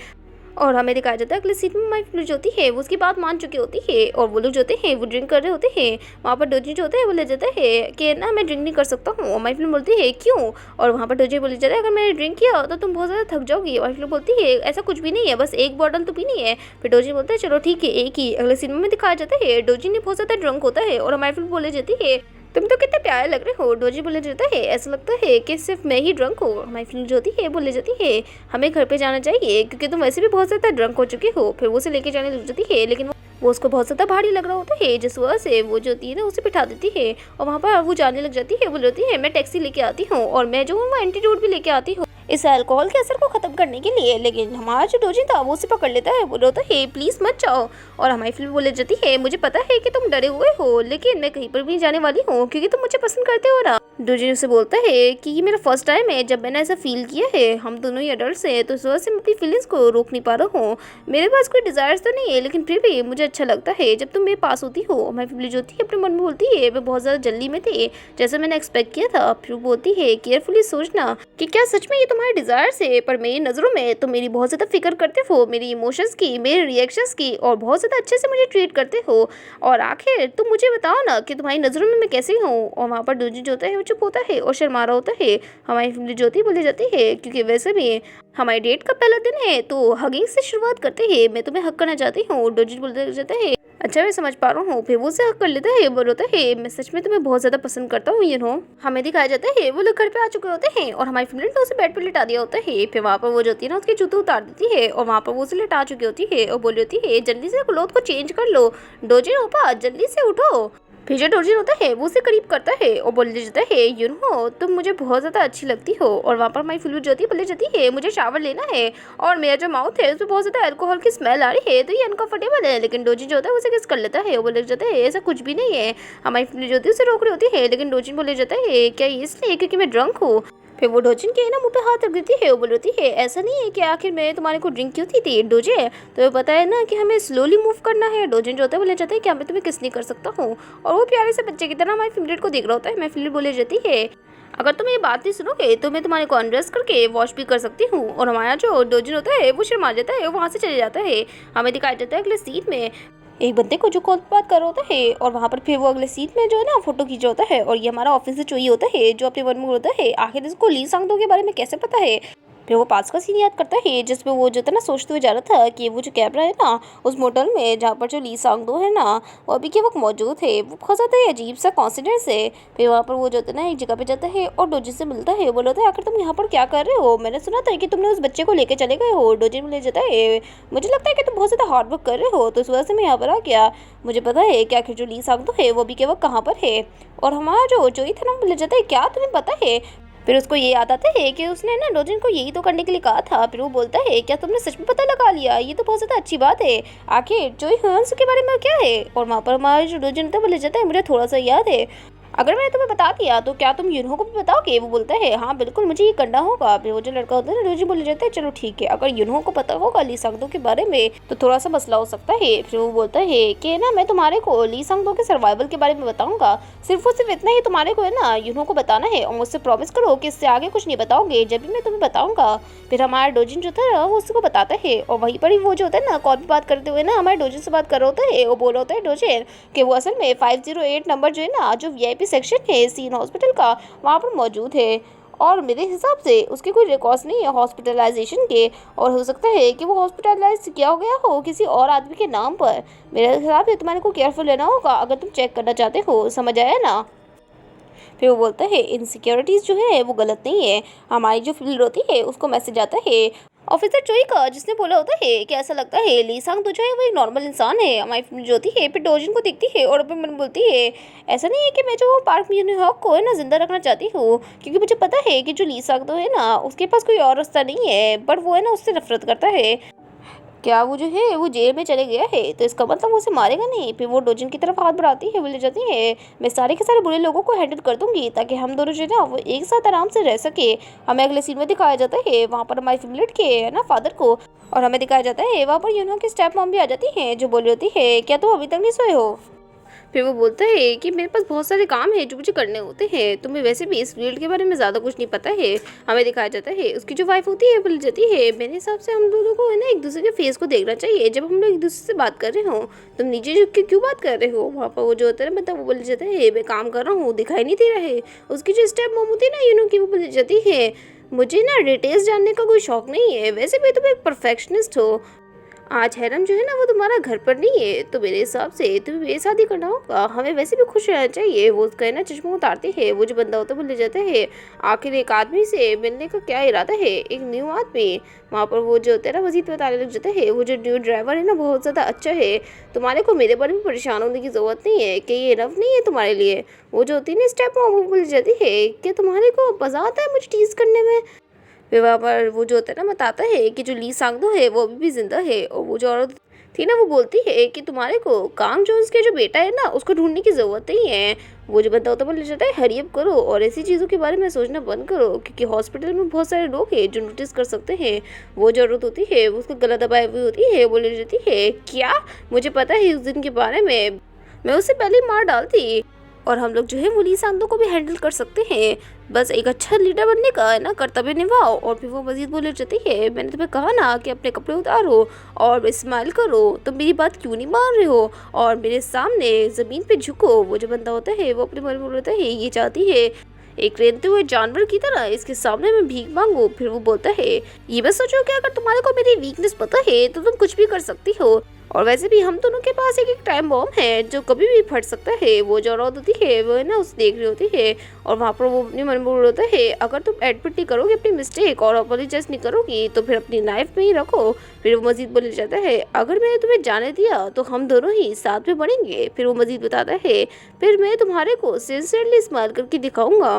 और हमें दिखाया जाता है अगले सीन में हमारी फिल्म जो होती है वो उसकी बात मान चुकी होती है और वो लोग जो होते हैं वो ड्रिंक कर रहे होते हैं। वहाँ पर डोजिन जो होता है वो ले जाता है कि ना मैं ड्रिंक नहीं कर सकता हूँ। हमारी फिल्म बोलती है क्यों। और वहाँ पर डोजिन बोले जाता है अगर मैंने ड्रिंक किया तो तुम बहुत ज़्यादा थक जाओगी। हमारी फिल्म बोलती है ऐसा कुछ भी नहीं है, बस एक बॉटल तो पीनी है। फिर डोजिन बोलता है चलो ठीक है एक ही। अगले सीन में दिखाया जाता है डोजिन ने बहुत ज़्यादा ड्रंक होता है और हमारी फिल्म बोले जाती है तुम तो कितने प्यारे लग रहे हो। डोजी बोले जाता है ऐसा लगता है कि सिर्फ मैं ही ड्रंक हूँ। हमारी फिल्म जो होती है बोले जाती है हमें घर पे जाना चाहिए क्योंकि तुम वैसे भी बहुत ज़्यादा ड्रंक हो चुके हो। फिर वो उसे लेके जाने लग जाती है, लेकिन वो उसको बहुत ज़्यादा भारी लग रहा होता है जिस वजह से वो जो होती है ना उसे बिठा देती है और वहाँ पर वो जाने लग जाती है। बोल होती है मैं टैक्सी लेके आती हूँ और मैं जो हूँ वो एंटीडोट भी लेके आती हूँ इस अल्कोहल के असर को खत्म करने के लिए। लेकिन हमारा जो डोजी था वो उसे पकड़ लेता है, बोल होता है प्लीज़ मत जाओ। और हमारी फिल्म बोले जाती है मुझे पता है कि तुम डरे हुए हो, लेकिन मैं कहीं पर भी जाने वाली हूँ क्योंकि तुम मुझे पसंद करते हो ना। डोजी उसे बोलता है कि ये मेरा फर्स्ट टाइम है जब मैंने ऐसा फील किया है। हम दोनों ही अडल्ट हैं तो इस वजह से मैं अपनी फीलिंग्स को रोक नहीं पा रहा हूँ। मेरे पास कोई डिज़ायर्स तो नहीं है, लेकिन फिर भी मुझे अच्छा लगता है जब तुम मेरे पास होती हो। हमारी फैमिली जो होती है अपने मन में बोलती है मैं बहुत ज़्यादा जल्दी में थी जैसा मैंने एक्सपेक्ट किया था। फिर बोलती है केयरफुली सोचना कि क्या सच में ये तुम्हारे डिज़ायर्स है, पर मेरी नज़रों में तुम मेरी बहुत ज़्यादा फिक्र करते हो, मेरी इमोशंस की, मेरे रिएक्शंस की, और बहुत ज़्यादा अच्छे से मुझे ट्रीट करते हो। और आखिर तुम मुझे बताओ ना कि तुम्हारी नज़रों में मैं कैसी हूँ। और वहाँ पर डोजी जो होता है वो चुप होता है और शर्मा रहा होता है। हमारी फैमिली जो होती है बोली जाती है क्योंकि वैसे भी हमारी डेट का पहला दिन है तो हगिंग से शुरुआत करते हैं। मैं तुम्हें हक करना चाहती हूँ। डोजी बोलते जाता है अच्छा मैं समझ पा रहा हूँ। फिर वो उसे हक कर लेता है, बोल होता है मैं सच में तुम्हें बहुत ज़्यादा पसंद करता हूँ। हमें दिखाया जाता है वो लोग घर पे आ चुके होते हैं और हमारी फैमिली ने उसे बेड पर लिटा दिया होता है। फिर वहाँ पर वो जो होती है ना उसके जूते उतार देती है और वहाँ पर वो उसे लिटा चुकी होती है और बोली होती है जल्दी से क्लोथ को चेंज कर लो, डोजी ओपा जल्दी से उठो। फिर जो डोजी होता है वो उसे करीब करता है और बोल जाता है तुम मुझे बहुत ज़्यादा अच्छी लगती हो। और वहाँ पर हमारी फिल्म जो होती है बोली जाती है मुझे शावर लेना है और मेरा जो माउथ है उसमें बहुत ज़्यादा अल्कोहल की स्मेल आ रही है तो ये अनकंफर्टेबल है। लेकिन डोजी जो होता है उसे किस कर लेता है और बोले जाता है ऐसा कुछ भी नहीं है। हमारी फिल्म जो होती है उसे रोक रही होती है, लेकिन डोजी बोले जाता है क्या इसलिए क्योंकि मैं ड्रंक हूँ। फिर वो डोजिन के ना मुंह पे हाथ रख देती है। वो बोल होती है ऐसा नहीं है कि आखिर मैं तुम्हारे को ड्रिंक क्यों थी डोजे, तो पता है ना कि हमें स्लोली मूव करना है। डोजिन जो होता है बोले जाता है कि मैं तुम्हें किस नहीं कर सकता हूँ। और वो प्यारे से बच्चे की तरह हमारी फिल्म को देख रहा होता है। मैं फिल्म बोले जाती है अगर तुम ये बात नहीं सुनोगे तो मैं तुम्हारे को अनड्रेस करके वॉश भी कर सकती हूँ। और हमारा जो डोजिन होता है वो शर्मा जाता है, वहाँ से चले जाता है। हमें दिखाया जाता है अगले सीन में एक बंदे को जो कॉल पर बात कर रहा होता है और वहाँ पर फिर वो अगले सीन में जो है ना फोटो खींचा होता है। और ये हमारा ऑफिस से चोई होता है जो अपने मन में होता है आखिर इसको ली सांगदो के बारे में कैसे पता है। फिर वो पास का सीन याद करता है जिसमें वो जो था ना सोचते हुए जा रहा था कि वो जो कैमरा है ना उस मोटल में जहाँ पर जो ली सांगदो है ना वो अभी के वक्त मौजूद है। वो बहुत ज़्यादा अजीब सा कॉन्फिडेंस है। फिर वहाँ पर वो जो है ना एक जगह पे जाता है और डोजी से मिलता है। बोलता है आखिर तुम यहाँ पर क्या कर रहे हो, मैंने सुना था कि तुमने उस बच्चे को लेकर चले गए हो। डोजी में ले जाता है मुझे लगता है कि तुम बहुत ज़्यादा हार्ड वर्क कर रहे हो तो इस वजह से मैं यहाँ पर आ गया। मुझे पता है कि आखिर जो ली सांगदो है वो अभी के वक्त कहाँ पर है। और हमारा जो चोई था ना मिल जाता है क्या तुम्हें पता है। फिर उसको ये याद आता है कि उसने ना डोजिन को यही तो करने के लिए कहा था। फिर वो बोलता है क्या तुमने सच में पता लगा लिया, ये तो बहुत ज़्यादा अच्छी बात है। आखिर जोई हंस के बारे में क्या है। और वहाँ पर हमारा जो डोजिन था बोले जाता है मुझे थोड़ा सा याद है, अगर मैंने तुम्हें बता दिया तो क्या तुम यूनहो को भी बताओगे। वो बोलता है हाँ बिल्कुल मुझे ये करना होगा। फिर वो जो लड़का होता है ना डोजी बोले जाता है चलो ठीक है, अगर यूनहो को पता होगा ली सांगदो के बारे में तो थोड़ा सा मसला हो सकता है। फिर वो बोलता है कि ना मैं तुम्हारे को ली सांगदो के सर्वाइवल के बारे में बताऊंगा, सिर्फ और सिर्फ इतना ही तुम्हारे को है ना यूनहो को बताना है और मुझसे प्रॉमिस करो कि इससे आगे कुछ नहीं बताओगे जब भी मैं तुम्हें बताऊंगा। फिर हमारा डोजिन जो था वो उसको बताता है और वहीं पर ही वो जो होता है ना कॉल पर बात करते हुए ना हमारे डोजिन से बात कर रहा होता है। वो बोल रहा होता है डोजिन कि वो असल में 508 नंबर जो है ना जो VIP सेक्शन है सीन हॉस्पिटल का वहाँ पर मौजूद है और मेरे हिसाब से उसके कोई रिकॉर्ड्स नहीं है हॉस्पिटलाइजेशन के, और हो सकता है कि वो हॉस्पिटलाइज किया हो गया हो किसी और आदमी के नाम पर। मेरे हिसाब से तुम्हारे को केयरफुल लेना होगा अगर तुम चेक करना चाहते हो, समझ आया ना। फिर वो बोलता है इनसिक्योरिटीज़ जो है वो गलत नहीं है। हमारी जो फील्ड होती है उसको मैसेज आता है ऑफिसर चोई का जिसने बोला होता है कि ऐसा लगता है ली सांग तो जो है वो एक नॉर्मल इंसान है। हमारी फिल्म जो होती है फिर डोजिन को देखती है और अपने मन में बोलती है ऐसा नहीं है कि मैं जो पार्क म्यून हॉक को है ना जिंदा रखना चाहती हूँ, क्योंकि मुझे पता है कि जो ली सांग तो है ना उसके पास कोई और रास्ता नहीं है, बट वो है ना उससे नफरत करता है। क्या वो जो है वो जेल में चले गया है तो इसका मतलब वो उसे मारेगा नहीं। फिर वो डोजिन की तरफ हाथ बढ़ाती है, बोले जाती है मैं सारे के सारे बुरे लोगों को हैंडल कर दूंगी ताकि हम दोनों जो है ना वो एक साथ आराम से रह सके। हमें अगले सीन में दिखाया जाता है वहाँ पर हमारी फिमलेट के है ना फादर को, और हमें दिखाया जाता है वहाँ पर यूनो की स्टेप मॉम भी आ जाती है जो बोल रही होती है क्या तुम अभी तक नहीं सोए हो। फिर वो बोलता है कि मेरे पास बहुत सारे काम हैं जो मुझे करने होते हैं, तुम्हें वैसे भी इस फील्ड के बारे में ज़्यादा कुछ नहीं पता है। हमें दिखाया जाता है उसकी जो वाइफ होती है बोल जाती है मेरे हिसाब से हम दोनों को है ना एक दूसरे के फेस को देखना चाहिए जब हम लोग एक दूसरे से बात कर रहे हो। तुम नीचे झुक के क्यों बात कर रहे हो। वहाँ पर वो जो होता है मतलब वो बोल जाता है मैं काम कर रहा हूँ दिखाई नहीं दे रहा है। उसकी जो स्टेप मॉम होती है ना यूनो की वो बोल जाती है मुझे ना डिटेल्स जानने का कोई शौक नहीं है, वैसे भी तुम एक परफेक्शनिस्ट हो। आज हैरम जो है ना वो तुम्हारा घर पर नहीं है तो मेरे हिसाब से तुम्हें मेरी शादी करना होगा, हमें वैसे भी खुश रहना चाहिए। वो उसका है ना चश्मा उतारते है, वो जो बंदा होता है वो ले जाता है आखिर एक आदमी से मिलने का क्या इरादा है, एक न्यू आदमी। वहाँ पर वो जो होता है ना मजीद बताने लग जाता है वो जो न्यू ड्राइवर है ना बहुत ज़्यादा अच्छा है, तुम्हारे को मेरे बारे में परेशान होने की ज़रूरत नहीं है कि ये रफ नहीं है तुम्हारे लिए। वो जो होती है ना स्टेप वो बोल जाती है कि तुम्हारे को मज़ा आता है मुझे टीज करने में। फिर वहाँ पर वो जो होता है ना बताता है कि जो ली सांगदो है वो अभी भी जिंदा है, और वो जो औरत थी ना वो बोलती है कि तुम्हारे को कांग जोन्स के जो बेटा है ना उसको ढूंढने की ज़रूरत नहीं है। वो जो बंदा होता है बोल जाता है हरी अप करो और ऐसी चीज़ों के बारे में सोचना बंद करो क्योंकि हॉस्पिटल में बहुत सारे लोग हैं जो नोटिस कर सकते हैं। वो जो औरत होती है वो उसका गला दबाए हुई होती है, बोले जाती है क्या मुझे पता है उस दिन के बारे में, मैं उससे पहले ही मार डालती और हम लोग जो है वो ली सांगदो को भी हैंडल कर सकते हैं, बस एक अच्छा लीडर बनने का है ना कर्तव्य निभाओ। और फिर वो मजीद बोले जाती है मैंने तुम्हें कहा ना कि अपने कपड़े उतारो और स्माइल करो, तुम मेरी बात क्यों नहीं मान रहे हो और मेरे सामने ज़मीन पे झुको। वो जो बंदा होता है वो अपने मन में बोलता है ये चाहती है एक रेंगते हुए जानवर की तरह इसके सामने मैं भीख मांगू। फिर वो बोलता है ये बस सोचो कि अगर तुम्हारे को मेरी वीकनेस पता है तो तुम कुछ भी कर सकती हो, और वैसे भी हम दोनों के पास एक टाइम बॉम्ब है जो कभी भी फट सकता है। वो जो औरत होती है वो है ना उसे देख रही होती है और वहाँ पर वो अपने मन में बोल होता है अगर तुम एडमिट नहीं करोगे अपनी मिस्टेक और अपोलोजाइज नहीं करोगी तो फिर अपनी लाइफ में ही रखो। फिर वो मजीद बोल जाता है अगर मैंने तुम्हें जाने दिया तो हम दोनों ही साथ में बढ़ेंगे। फिर वो मजीद बताता है फिर मैं तुम्हारे को सिंसियरली स्माइल करके दिखाऊंगा।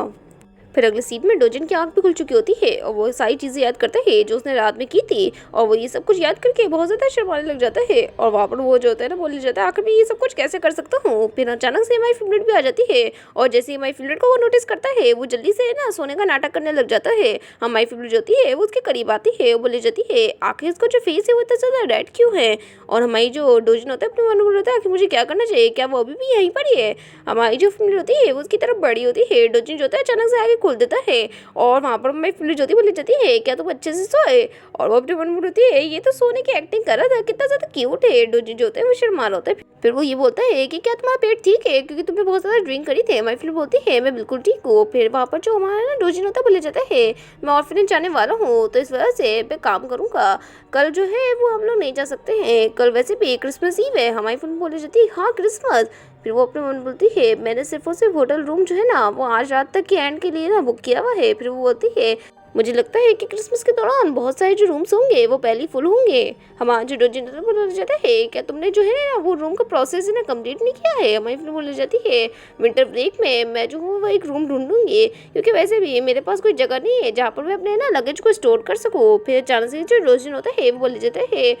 फिर अगले सीन में डोजिन की आंख भी खुल चुकी होती है और वो सारी चीज़ें याद करता है जो उसने रात में की थी, और वो ये सब कुछ याद करके बहुत ज़्यादा शर्माने लग जाता है। और वहाँ पर वो जो होता है ना बोल जाता है आखिर मैं ये सब कुछ कैसे कर सकता हूँ। फिर अचानक से हमारी फेवरेट भी आ जाती है और जैसे ही हमारी फेवरेट को वो नोटिस करता है वो जल्दी से ना सोने का नाटक करने लग जाता है। हमारी फेवरेट जो होती है वो उसके करीब आती है, वो बोली जाती है आखिर इसका जो फेस है वो इतना ज़्यादा रेड क्यों है। और हमारी जो डोजिन होता है अपने मन में बोलता है कि मुझे क्या करना चाहिए, क्या वो अभी भी यहीं पर ही है। हमारी जो फेवरेट होती है वो उसकी तरफ बड़ी होती है, डोजिन जो होता है अचानक से आगे खोल देता है और वहाँ पर मैं फिर ज्योति बोली जाती है क्या तुम अच्छे से सोए, और वो अपने मन में बोलती है ये तो सोने की एक्टिंग कर रहा था कितना ज़्यादा क्यूट है। डोजी जो होता है वो शर्मा होता है। फिर वो ये बोलता है कि क्या तुम्हारा पेट ठीक है क्योंकि तुमने बहुत ज़्यादा ड्रिंक करी थी। मैं फिर बोलती है मैं बिल्कुल ठीक हूँ। फिर वहाँ पर जो हमारा ना डोजी होता है बोले जाता है मैं ऑर्फनेज जाने वाला हूँ तो इस वजह से मैं काम करूँगा, कल जो है वो हम लोग नहीं जा सकते हैं, कल वैसे भी क्रिसमस ईव है। हमारी फिल्म बोली जाती है हाँ क्रिसमस। फिर वो अपने मन बोलती है मैंने सिर्फ और सिर्फ होटल रूम जो है ना वो आज रात तक के एंड के लिए ना बुक किया हुआ है। फिर वो बोलती है मुझे लगता है कि क्रिसमस के दौरान बहुत सारे जो रूम्स होंगे वो पहले ही फुल होंगे। हमारा जो डोजिन बोला जाता है क्या तुमने जो है ना वो रूम का प्रोसेस है ना कंप्लीट नहीं किया है। हमारी फिल्म बोली जाती है विंटर ब्रेक में मैं जो हूँ वो एक रूम ढूंढूंगी क्योंकि वैसे भी मेरे पास कोई जगह नहीं है जहाँ पर मैं अपने ना लगेज को स्टोर कर सकूँ। फिर अचानक से जो डोजिन होता है वो बोले जाता है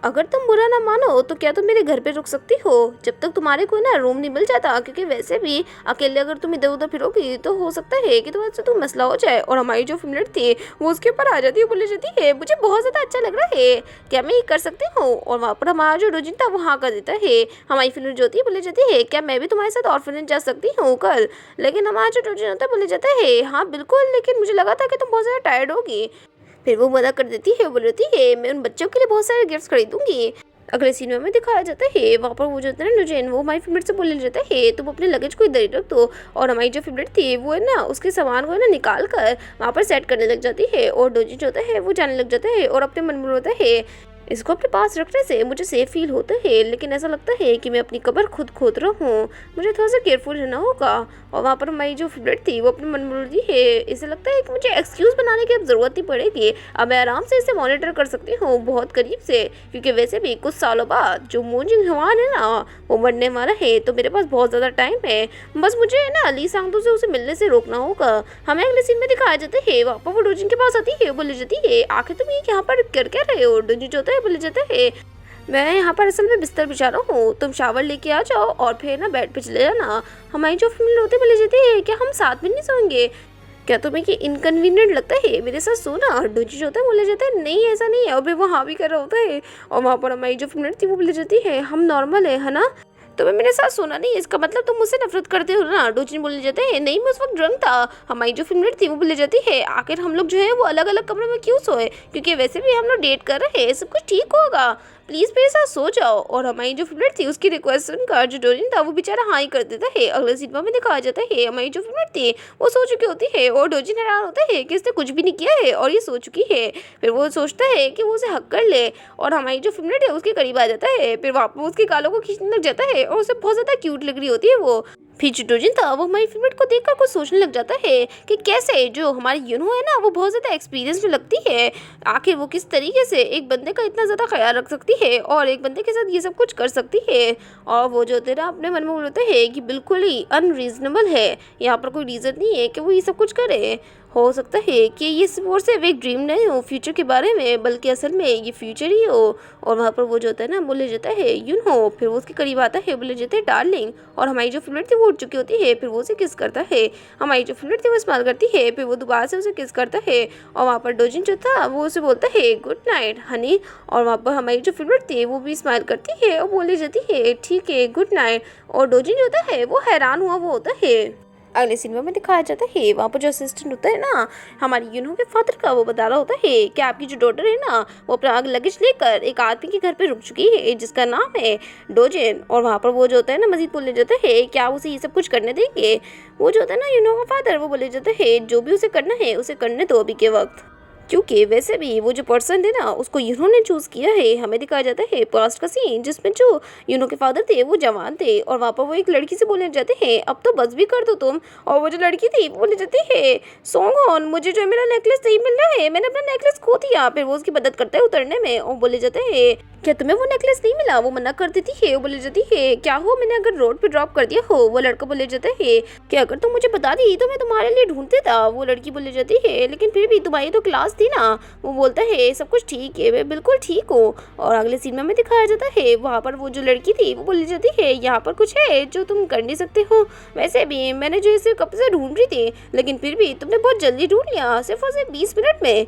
अगर तुम बुरा ना मानो तो क्या तुम मेरे घर पे रुक सकती हो जब तक तुम्हारे को ना रूम नहीं मिल जाता, क्योंकि वैसे भी अकेले अगर तुम इधर उधर फिरोगी तो हो सकता है कि तुम्हारे से तो मसला हो जाए। और हमारी जो फिमलेट थी वो उसके ऊपर आ जाती है, बोली जाती है मुझे बहुत ज़्यादा अच्छा लग रहा है, क्या मैं ये कर सकती हूँ। और वहाँ पर हमारा जो डोजिन था वो हाँ कर देता है। हमारी फिमलेट जो होती है बोली जाती है क्या मैं भी तुम्हारे साथ ऑर्फनेज जा सकती हूँ कल। लेकिन हमारा जो डोजिन होता है बोले जाता है हाँ बिल्कुल, लेकिन मुझे लगा था कि तुम बहुत ज़्यादा टायर्ड होगी। फिर वो मना कर देती है, बोलती है मैं उन बच्चों के लिए बहुत सारे गिफ्ट्स खरीदूंगी। अगले सीन में दिखाया जाता है वहाँ पर वो जो होता है ना डोजेन वो हमारी फेवरेट से बोलने जाता है तुम अपने लगेज को इधर ही रख दो। और हमारी जो फेवरेट थी वो है ना उसके सामान को है ना निकाल कर वहाँ पर सेट करने लग जाती है और डोजी जो होता है वो जाने लग जाता है और अपने मन में होता है इसको अपने पास रखने से मुझे सेफ फील होता है, लेकिन ऐसा लगता है कि मैं अपनी कब्र खुद खोद रहा हूँ। मुझे थोड़ा सा केयरफुल रहना होगा। और वहाँ पर हमारी जो फेवरेट थी वो अपनी मन बोल रही है। इसे लगता है कि मुझे एक्सक्यूज़ बनाने की अब ज़रूरत नहीं पड़ेगी। अब मैं आराम से इसे मॉनिटर कर सकती हूँ बहुत करीब से, क्योंकि वैसे भी कुछ सालों बाद जो मून जिन हवान है ना वो मरने वाला है, तो मेरे पास बहुत ज़्यादा टाइम है। बस मुझे है ना ली सांगतों से उसे मिलने से रोकना होगा। हमें अगले सीन में दिखाया जाता है वहाँ पर वो डोजिन के पास आती है, बोली जाती है आखिर तुम ये यहाँ पर कर क्या रहे हो। डोजिन जो होता है बोले जाता है मैं यहाँ पर असल में बिस्तर बिछा रहा हूँ, तुम शावर लेके आ जाओ और फिर ना बेड पे चले जाना। हमारी जो फैमिली होते बोले जाते हैं क्या हम साथ में नहीं सोएंगे, क्या तुम्हें ये इनकन्वीनियंट लगता है मेरे साथ सोना। डोजी जो होता है बोले जाता है नहीं ऐसा नहीं है, और फिर वो हाँ भी कर रहा होता है। और वहाँ पर हमारी जो फैमिली थी वो बोले जाती है हम नॉर्मल है ना, तुम्हें मेरे साथ सोना नहीं है इसका मतलब तुम मुझसे नफरत करते हो ना। डोजिन बोले जाते हैं नहीं मैं उस वक्त ड्रंक था। हमारी जो फेवरेट थी वो बोले जाती है आखिर हम लोग जो है वो अलग अलग कमरों में क्यों सोए, क्योंकि वैसे भी हम लोग डेट कर रहे हैं, सब कुछ ठीक होगा, प्लीज़ मेरे साथ सो जाओ। और हमारी जो फेवरेट थी उसकी रिक्वेस्ट सुनकर जो डोजिन था वो बेचारा हाँ ही कर देता है। अगले सिनेमा में दिखाया जाता है हमारी जो फेवरेट थी वो सो चुकी होती है और डोजिन हैरान होता है कि इसने कुछ भी नहीं किया है और ये सो चुकी है। फिर वो सोचता है कि वो उसे हक कर ले और हमारी जो फेवरेट है उसके करीब आ जाता है। फिर वहाँ पर उसके गालों को खींचने लग जाता है और उसे बहुत ज़्यादा क्यूट लग रही होती है वो। फिर जो डोजिन था वो हमारी फेवरेट को देखकर कुछ सोचने लग जाता है कि कैसे जो हमारी यूनो है ना वो बहुत ज़्यादा एक्सपीरियंस में लगती है, आखिर वो किस तरीके से एक बंदे का इतना ज़्यादा ख्याल रख सकती है और एक बंदे के साथ ये सब कुछ कर सकती है। और वो जो तेरा अपने मन में बोलता है कि बिल्कुल ही अनरीजनेबल है, यहाँ पर कोई रीज़न नहीं है कि वो ये सब कुछ करे। हो सकता है कि ये सिर्फ एक ड्रीम नहीं हो फ्यूचर के बारे में, बल्कि असल में ये फ्यूचर ही हो। और वहाँ पर वो जो होता है ना बोले जाता है यू नो, फिर वो उसके करीब आता है, बोले जाते हैं डार्लिंग। और हमारी जो फेवरेट थी वो उठ चुकी होती है, फिर वो उसे किस करता है। हमारी जो फेवरेट थी वो स्माइल करती है, फिर वो दोबारा से उसे किस करता है। और वहाँ पर डोजिन जो था वो उसे बोलता है गुड नाइट हनी। और वहाँ पर हमारी जो फेवरेट थी वो भी स्माइल करती है और बोली जाती है ठीक है गुड नाइट। और डोजिन जो होता है वो हैरान हुआ वो होता है। अगले सिनेमा में दिखाया जाता है वहाँ पर जो असिस्टेंट होता है ना हमारी यूनो के फादर का, वो बता रहा होता है कि आपकी जो डॉटर है ना वो अपना लगेज लेकर एक आदमी के घर पे रुक चुकी है जिसका नाम है डोजिन। और वहाँ पर वो जो होता है ना मजीद बोले जाता है क्या उसे ये सब कुछ करने देंगे। वो जो होता है ना यूनो का फादर वो बोले जाता है जो भी उसे करना है उसे करने दो अभी के वक्त, क्योंकि वैसे भी वो जो पर्सन थे ना उसको यूनो चूज़ किया है। हमें दिखाया जाता है पास्ट का सीन जिसमें जो यूनो के फादर थे वो जवान थे और वहाँ पर वो एक लड़की से बोलने जाते हैं अब तो बस भी कर दो तुम। और वो जो लड़की थी वो बोले जाती है सॉन्ग ऑन मुझे जो मेरा नेकलेस नहीं मिल रहा है, मैंने अपना नेकलेस खो दिया। फिर वो उसकी मदद करता है उतरने में और बोले जाते हैं क्या तुम्हें वो नेकलेस नहीं मिला। वो मना कर देती है, वो बोले जाती है क्या हो मैंने अगर रोड पे ड्रॉप कर दिया हो। वो लड़का बोले जाता है कि अगर तुम मुझे बता दी तो मैं तुम्हारे लिए ढूंढते था। वो लड़की बोले जाती है लेकिन फिर भी तुम्हारी तो क्लास थी ना। वो बोलता है सब कुछ ठीक है मैं बिल्कुल ठीक हूँ। और अगले सीन में दिखाया जाता है वहाँ पर वो जो लड़की थी वो बोली जाती है यहाँ पर कुछ है जो तुम कर नहीं सकते हो। वैसे भी मैंने जो इसे कब से ढूंढ रही थी लेकिन फिर भी तुमने बहुत जल्दी ढूंढ लिया सिर्फ और सिर्फ 20 मिनट में।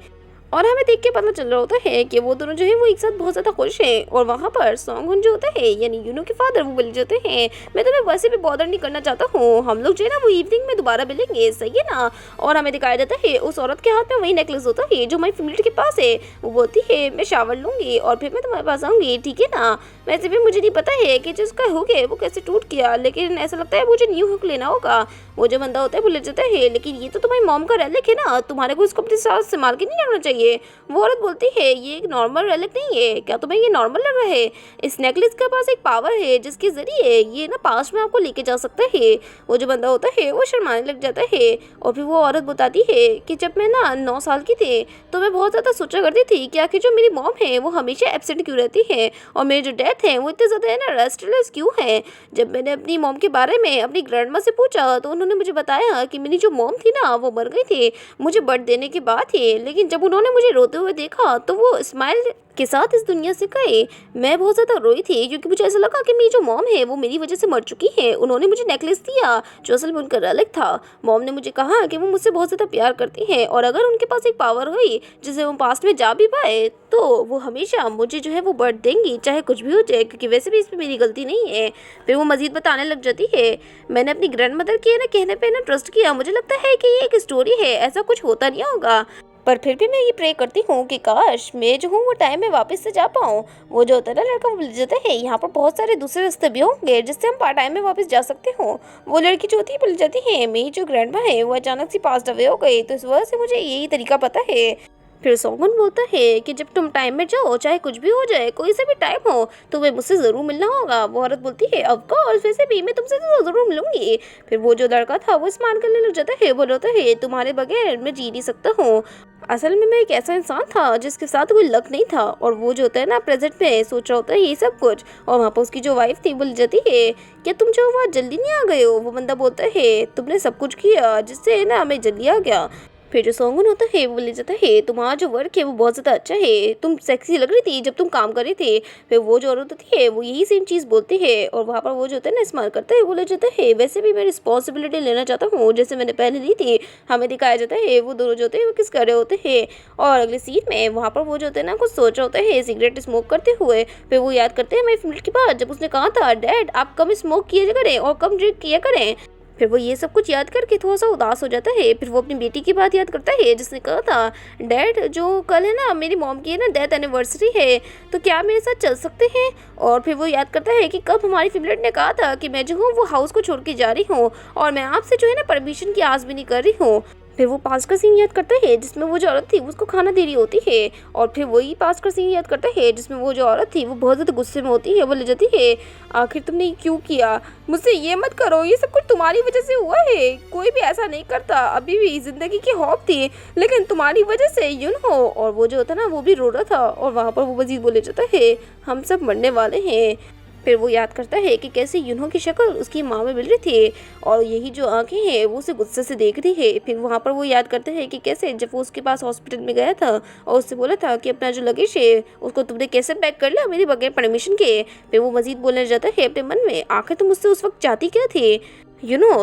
और हमें देख के पता चल रहा होता है कि वो दोनों जो है वो एक साथ बहुत ज़्यादा खुश हैं। और वहाँ पर सॉन्ग जो होता है यानी यूनो के फादर वो बोले जाते हैं मैं तुम्हें वैसे भी बॉदर नहीं करना चाहता हूँ, हम लोग जो है ना वो इवनिंग में दोबारा मिलेंगे सही है ना। और हमें दिखाया जाता है उस औरत के हाथ में वही नेकलेस होता है जो हमारी फैमिली के पास है। वो बोलती है मैं शावर लूँगी और फिर मैं तुम्हारे पास आऊँगी ठीक है ना। वैसे भी मुझे नहीं पता है कि जो उसका हुक है वो कैसे टूट गया, लेकिन ऐसा लगता है मुझे न्यू हुक लेना होगा। वो जो बंदा होता है बोले जाता है लेकिन ये तो तुम्हारी मॉम का रेलिक है ना, तुम्हारे को इसको अपने साथ संभाल के नहीं रखना चाहिए। वो औरत बोलती है ये एक नॉर्मल रेलिक नहीं है, क्या तुम्हें ये नॉर्मल लग रहा है। इस नेकलेस के पास एक पावर है जिसके जरिए ये ना पास में आपको लेके जा सकता है। वो जो बंदा होता है वो शर्माने लग जाता है। और फिर वो औरत बताती है कि जब मैं ना 9 साल की थी तो मैं बहुत ज़्यादा सोचा करती थी कि आखिर जो मेरी मॉम है वो हमेशा एब्सेंट क्यों रहती है और मेरी जो डेथ है वो इतने ज़्यादा है ना रेस्टलेस क्यों है। जब मैंने अपनी मॉम के बारे में अपनी ग्रैंड माँ से पूछा तो उन्होंने मुझे बताया कि मेरी जो मॉम थी ना वो मर गई थी मुझे बर्थ देने के बाद ही, लेकिन जब उन्होंने मुझे रोते हुए देखा तो वो स्माइल के साथ इस दुनिया से गए। मैं बहुत ज़्यादा रोई थी क्योंकि मुझे ऐसा लगा कि मेरी जो मॉम है वो मेरी वजह से मर चुकी है। उन्होंने मुझे नेकलेस दिया जो असल में उनका रेलिक था। मॉम ने मुझे कहा कि वो मुझसे बहुत ज़्यादा प्यार करती हैं और अगर उनके पास एक पावर हुई जिसे वो पास्ट में जा भी पाए तो वो हमेशा मुझे जो है वो बर्थ देंगी चाहे कुछ भी हो जाए, क्योंकि वैसे भी इसमें मेरी गलती नहीं है। फिर वो मज़ीद बताने लग जाती है मैंने अपनी ग्रैंड मदर के ना कहने पे ना ट्रस्ट किया, मुझे लगता है कि ये एक स्टोरी है, ऐसा कुछ होता नहीं होगा, पर फिर भी मैं ये प्रे करती हूँ कि काश मैं जो हूँ वो टाइम में वापस से जा पाऊँ। वो जो होता है ना लड़का वो बोल जाता है यहाँ पर बहुत सारे दूसरे रास्ते भी होंगे जिससे हम टाइम में वापस जा सकते हो। वो लड़की जो होती है बोल जाती है मेरी जो ग्रैंड माँ है वो अचानक से पास अवे हो गई तो इस वजह से मुझे यही तरीका पता है। फिर सोंगन बोलता है कि जब तुम टाइम में जाओ, चाहे कुछ भी हो जाए, कोई सा भी टाइम हो, तुम्हें मुझसे ज़रूर मिलना होगा। वो औरत बोलती है ऑफ कोर्स, वैसे भी मैं तुमसे तो ज़रूर मिलूंगी। फिर वो जो लड़का था वो स्माइल करने लग जाता है, बोलता है तुम्हारे बगैर मैं जी नहीं सकता हूँ। असल में मैं एक ऐसा इंसान था जिसके साथ कोई लक नहीं था, और वो जो होता है ना प्रेजेंट में सोच रहा होता है ये सब कुछ। और वहाँ पर उसकी जो वाइफ थी बोल जाती है क्या तुम जो वहाँ जल्दी नहीं आ गए हो। वो बंदा बोलता है तुमने सब कुछ किया जिससे ना मैं जल्दी आ गया। फिर जो सोंगन होता है वो बोले जाता है तुम्हारा जो वर्क है वो बहुत ज़्यादा अच्छा है, तुम सेक्सी लग रही थी जब तुम काम कर रहे थे। फिर वो जो औरत होती है वो यही सेम चीज़ बोलती है, और वहाँ पर वो जो होता है ना स्माइल करता है, बोले जाता है वैसे भी मैं रिस्पॉन्सिबिलिटी लेना चाहता हूँ जैसे मैंने पहले ली थी। हमें दिखाया जाता है वो दोनों जो होते हैं वो किस कर रहे होते हैं, और अगले सीन में वहाँ पर वो जो होते हैं ना कुछ सोच रहा होता है सिगरेट स्मोक करते हुए। फिर वो याद करते हैं मेरी फ्रेंड की बात, जब उसने कहा था डैड आप कम स्मोक किया करें और कम ड्रिंक किया करें। फिर वो ये सब कुछ याद करके थोड़ा सा उदास हो जाता है। फिर वो अपनी बेटी की बात याद करता है जिसने कहा था डैड जो कल है ना मेरी मॉम की है ना डेथ एनिवर्सरी है, तो क्या मेरे साथ चल सकते हैं। और फिर वो याद करता है कि कब हमारी फेवरेट ने कहा था कि मैं जो हूँ वो हाउस को छोड़ के जा रही हूँ, और मैं आपसे जो है ना परमिशन की आस भी नहीं कर रही हूँ। फिर वो पास का सीन याद करता है जिसमें वो जो औरत थी उसको खाना दे रही होती है, और फिर वही पास का सीन याद करता है जिसमें वो जो औरत थी वो बहुत ज़्यादा गुस्से में होती है। वो ले जाती है आखिर तुमने ये क्यों किया, मुझसे ये मत करो, ये सब कुछ तुम्हारी वजह से हुआ है, कोई भी ऐसा नहीं करता, अभी भी ज़िंदगी की हौप थी लेकिन तुम्हारी वजह से हो। और वो जो होता ना वो भी रो रहा था, और वहाँ पर वो मजीद बोले जाता है हम सब मरने वाले हैं। फिर वो याद करता है कि कैसे यूनहो की शक्ल उसकी माँ में मिल रही थी, और यही जो आंखें हैं वो उसे गुस्से से देख रही है। फिर वहाँ पर वो याद करते हैं कि कैसे जब वो उसके पास हॉस्पिटल में गया था और उससे बोला था कि अपना जो लगेज है उसको तुमने कैसे पैक कर लिया मेरे बगैर परमिशन के। फिर वो मजीद बोलने जाता है अपने मन में आखिर तुम मुझसे उस वक्त चाहती क्या थी,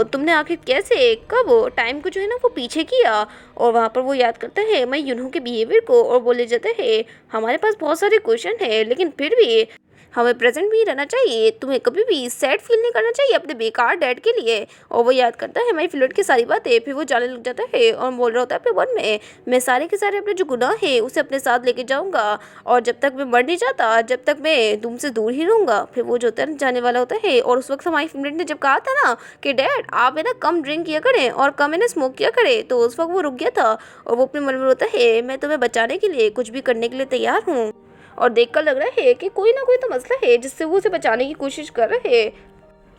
तुमने आखिर कैसे कब टाइम को जो है ना वो पीछे किया। और वहाँ पर वो याद करता है मैं यूनहो के बिहेवियर को, और बोले जाता है हमारे पास बहुत सारे क्वेश्चन है लेकिन फिर भी हमें प्रेजेंट भी रहना चाहिए, तुम्हें कभी भी सैड फील नहीं करना चाहिए अपने बेकार डैड के लिए। और वो याद करता है हमारी फ्लर्ट की सारी बातें। फिर वो जाने लग जाता है और बोल रहा होता है अपने मन में मैं सारे के सारे अपने जो गुनाह है उसे अपने साथ लेके जाऊंगा, और जब तक मैं मर नहीं जाता जब तक मैं तुमसे दूर ही रहूंगा। फिर वो जो होता है जाने वाला होता है, और उस वक्त हमारी फ्रेंड ने जब कहा था ना कि डैड आप है ना कम ड्रिंक किया करें और कम है ना स्मोक किया करें, तो उस वक्त वो रुक गया था, और वो अपने मन में होता है मैं तुम्हें बचाने के लिए कुछ भी करने के लिए तैयार हूँ। और देखकर लग रहा है कि कोई ना कोई तो मसला है जिससे वो उसे बचाने की कोशिश कर रहे हैं।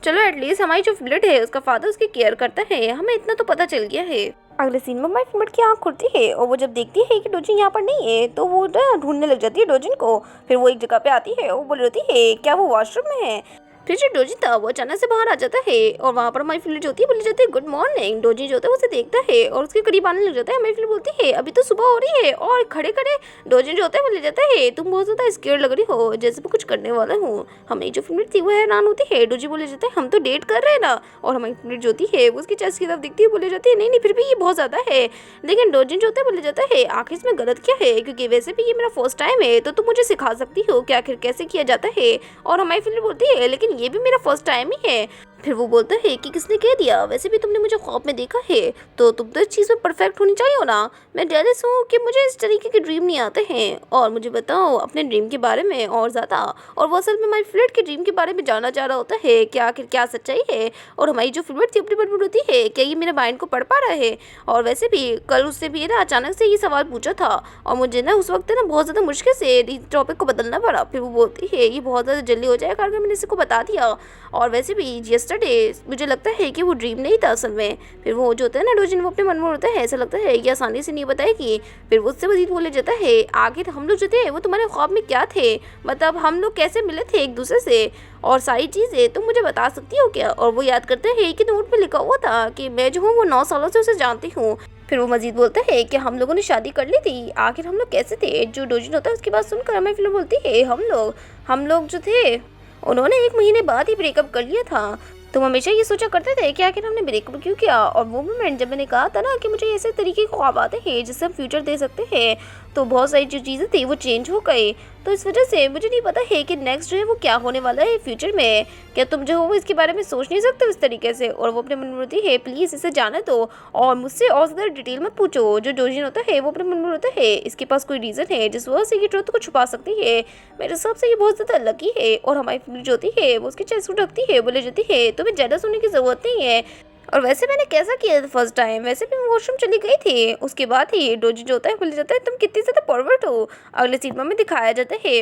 चलो एटलीस्ट हमारी जो फ्लर्ट है उसका फादर उसकी केयर करता है, हमें इतना तो पता चल गया है। अगले सीन में हमारी फ्लर्ट की आँख खुलती है, और वो जब देखती है कि डोजिन यहाँ पर नहीं है तो वो ढूंढने लग जाती है डोजिन को। फिर वो एक जगह पे आती है, वो बोल रही होती है क्या वो वॉशरूम में है। फिर जो डोजी था वो अचानक से बाहर आ जाता है, और वहाँ पर हमारी फ्लर्ट जो होती है बोली जाती है गुड मॉर्निंग। डोजी जो होता है उसे देखता है और उसके करीब आने लग जाता है। हमारी फ्लर्ट बोलती है अभी तो सुबह हो रही है, और खड़े खड़े डोजी जो होता है बोले जाता है तुम बहुत ज़्यादा स्केयर लग रही हो जैसे मैं कुछ करने वाला हूँ। हमारी जो फ्लर्ट थी वो हैरान होती है। डोजी बोले जाता है हम तो डेट कर रहे हैं ना, और हमारी फ्लर्ट जो होती है वो उसकी चेस्ट की तरफ दिखती है, बोले जाती है नहीं नहीं फिर भी ये बहुत ज़्यादा है। लेकिन डोजी जो होता है बोले जाता है आखिर इसमें गलत क्या है, क्योंकि वैसे भी ये मेरा फर्स्ट टाइम है तो तुम मुझे सिखा सकती हो कि आखिर कैसे किया जाता है। और हमारी फ्लर्ट बोलती है लेकिन ये भी मेरा फर्स्ट टाइम ही है। फिर वो बोलता है कि किसने कह दिया, वैसे भी तुमने मुझे ख्वाब में देखा है तो तुम तो इस चीज़ में परफेक्ट होनी चाहिए हो ना। मैं जेलस हूँ कि मुझे इस तरीके के ड्रीम नहीं आते हैं, और मुझे बताओ अपने ड्रीम के बारे में और ज़्यादा। और वो असल में हमारी फ्लर्ट के ड्रीम के बारे में जानना चाह रहा होता है कि आखिर क्या सच्चाई है। और हमारी जो फ्लर्ट थी अपनी बड़बड़ होती है क्या ये मेरे माइंड को पढ़ पा रहा है। और वैसे भी कल उससे भी ना अचानक से ये सवाल पूछा था, और मुझे ना उस वक्त ना बहुत ज़्यादा मुश्किल से टॉपिक को बदलना पड़ा। फिर वो बोलती है ये बहुत ज़्यादा जल्दी हो जाएगा अगर मैंने इसी को बता दिया, और वैसे भी यस्टरडे मुझे लगता है कि वो ड्रीम नहीं था असल में। फिर वो जो होता है ना डोजिन वो अपने मन में होता है ऐसा लगता है ये आसानी से नहीं बताएगी। फिर वो उससे मजीद बोले जाता है आखिर हम लोग जो थे वो तुम्हारे ख्वाब में क्या थे, मतलब हम लोग कैसे मिले थे एक दूसरे से, और सारी चीज़ें तुम मुझे बता सकती हो क्या। और वो याद करते हैं कि नोट में लिखा हुआ था कि मैं जो हूँ वो 9 सालों से उसे जानती हूँ। फिर वो मजीद बोलता है कि हम लोगों ने शादी कर ली थी, आखिर हम लोग कैसे थे। जो डोजिन होता है उसकी बात सुनकर मैं फिर बोलती है हम लोग जो थे उन्होंने 1 महीने बाद ही ब्रेकअप कर लिया था। तुम हमेशा ये सोचा करते थे कि आखिर हमने ब्रेकअप क्यों किया। और वो मोमेंट जब मैंने कहा था ना कि मुझे ऐसे तरीके के ख्वाब आते हैं जिससे हम फ्यूचर दे सकते हैं, तो बहुत सारी जो चीज़ें थी वो चेंज हो गई। तो इस वजह से मुझे नहीं पता है कि नेक्स्ट जो है वो क्या होने वाला है फ्यूचर में। क्या तुम जो हो वो इसके बारे में सोच नहीं सकते इस तरीके से। और वो अपने मन में बोलती है प्लीज़ इसे जाने दो और मुझसे और ज़्यादा डिटेल मत पूछो। जो डोजिन होता है वो अपने मन में होता है इसके पास कोई रीज़न है जिस वजह से ये ट्रुथ को छुपा सकती है। मेरे हिसाब से ये बहुत ज़्यादा लकी है। और हमारी फ्लर्ट जो होती है वो उसकी चेस्ट को ढकती है, बोले जाती है तुम्हें जेलस होने की ज़रूरत नहीं है, और वैसे मैंने कैसा किया था फर्स्ट टाइम, वैसे भी मैं वॉशरूम चली गई थी। उसके बाद ही डोजी जो होता है बोल जाता है तुम कितनी ज़्यादा परवर्ट हो। अगले सीन में दिखाया जाता है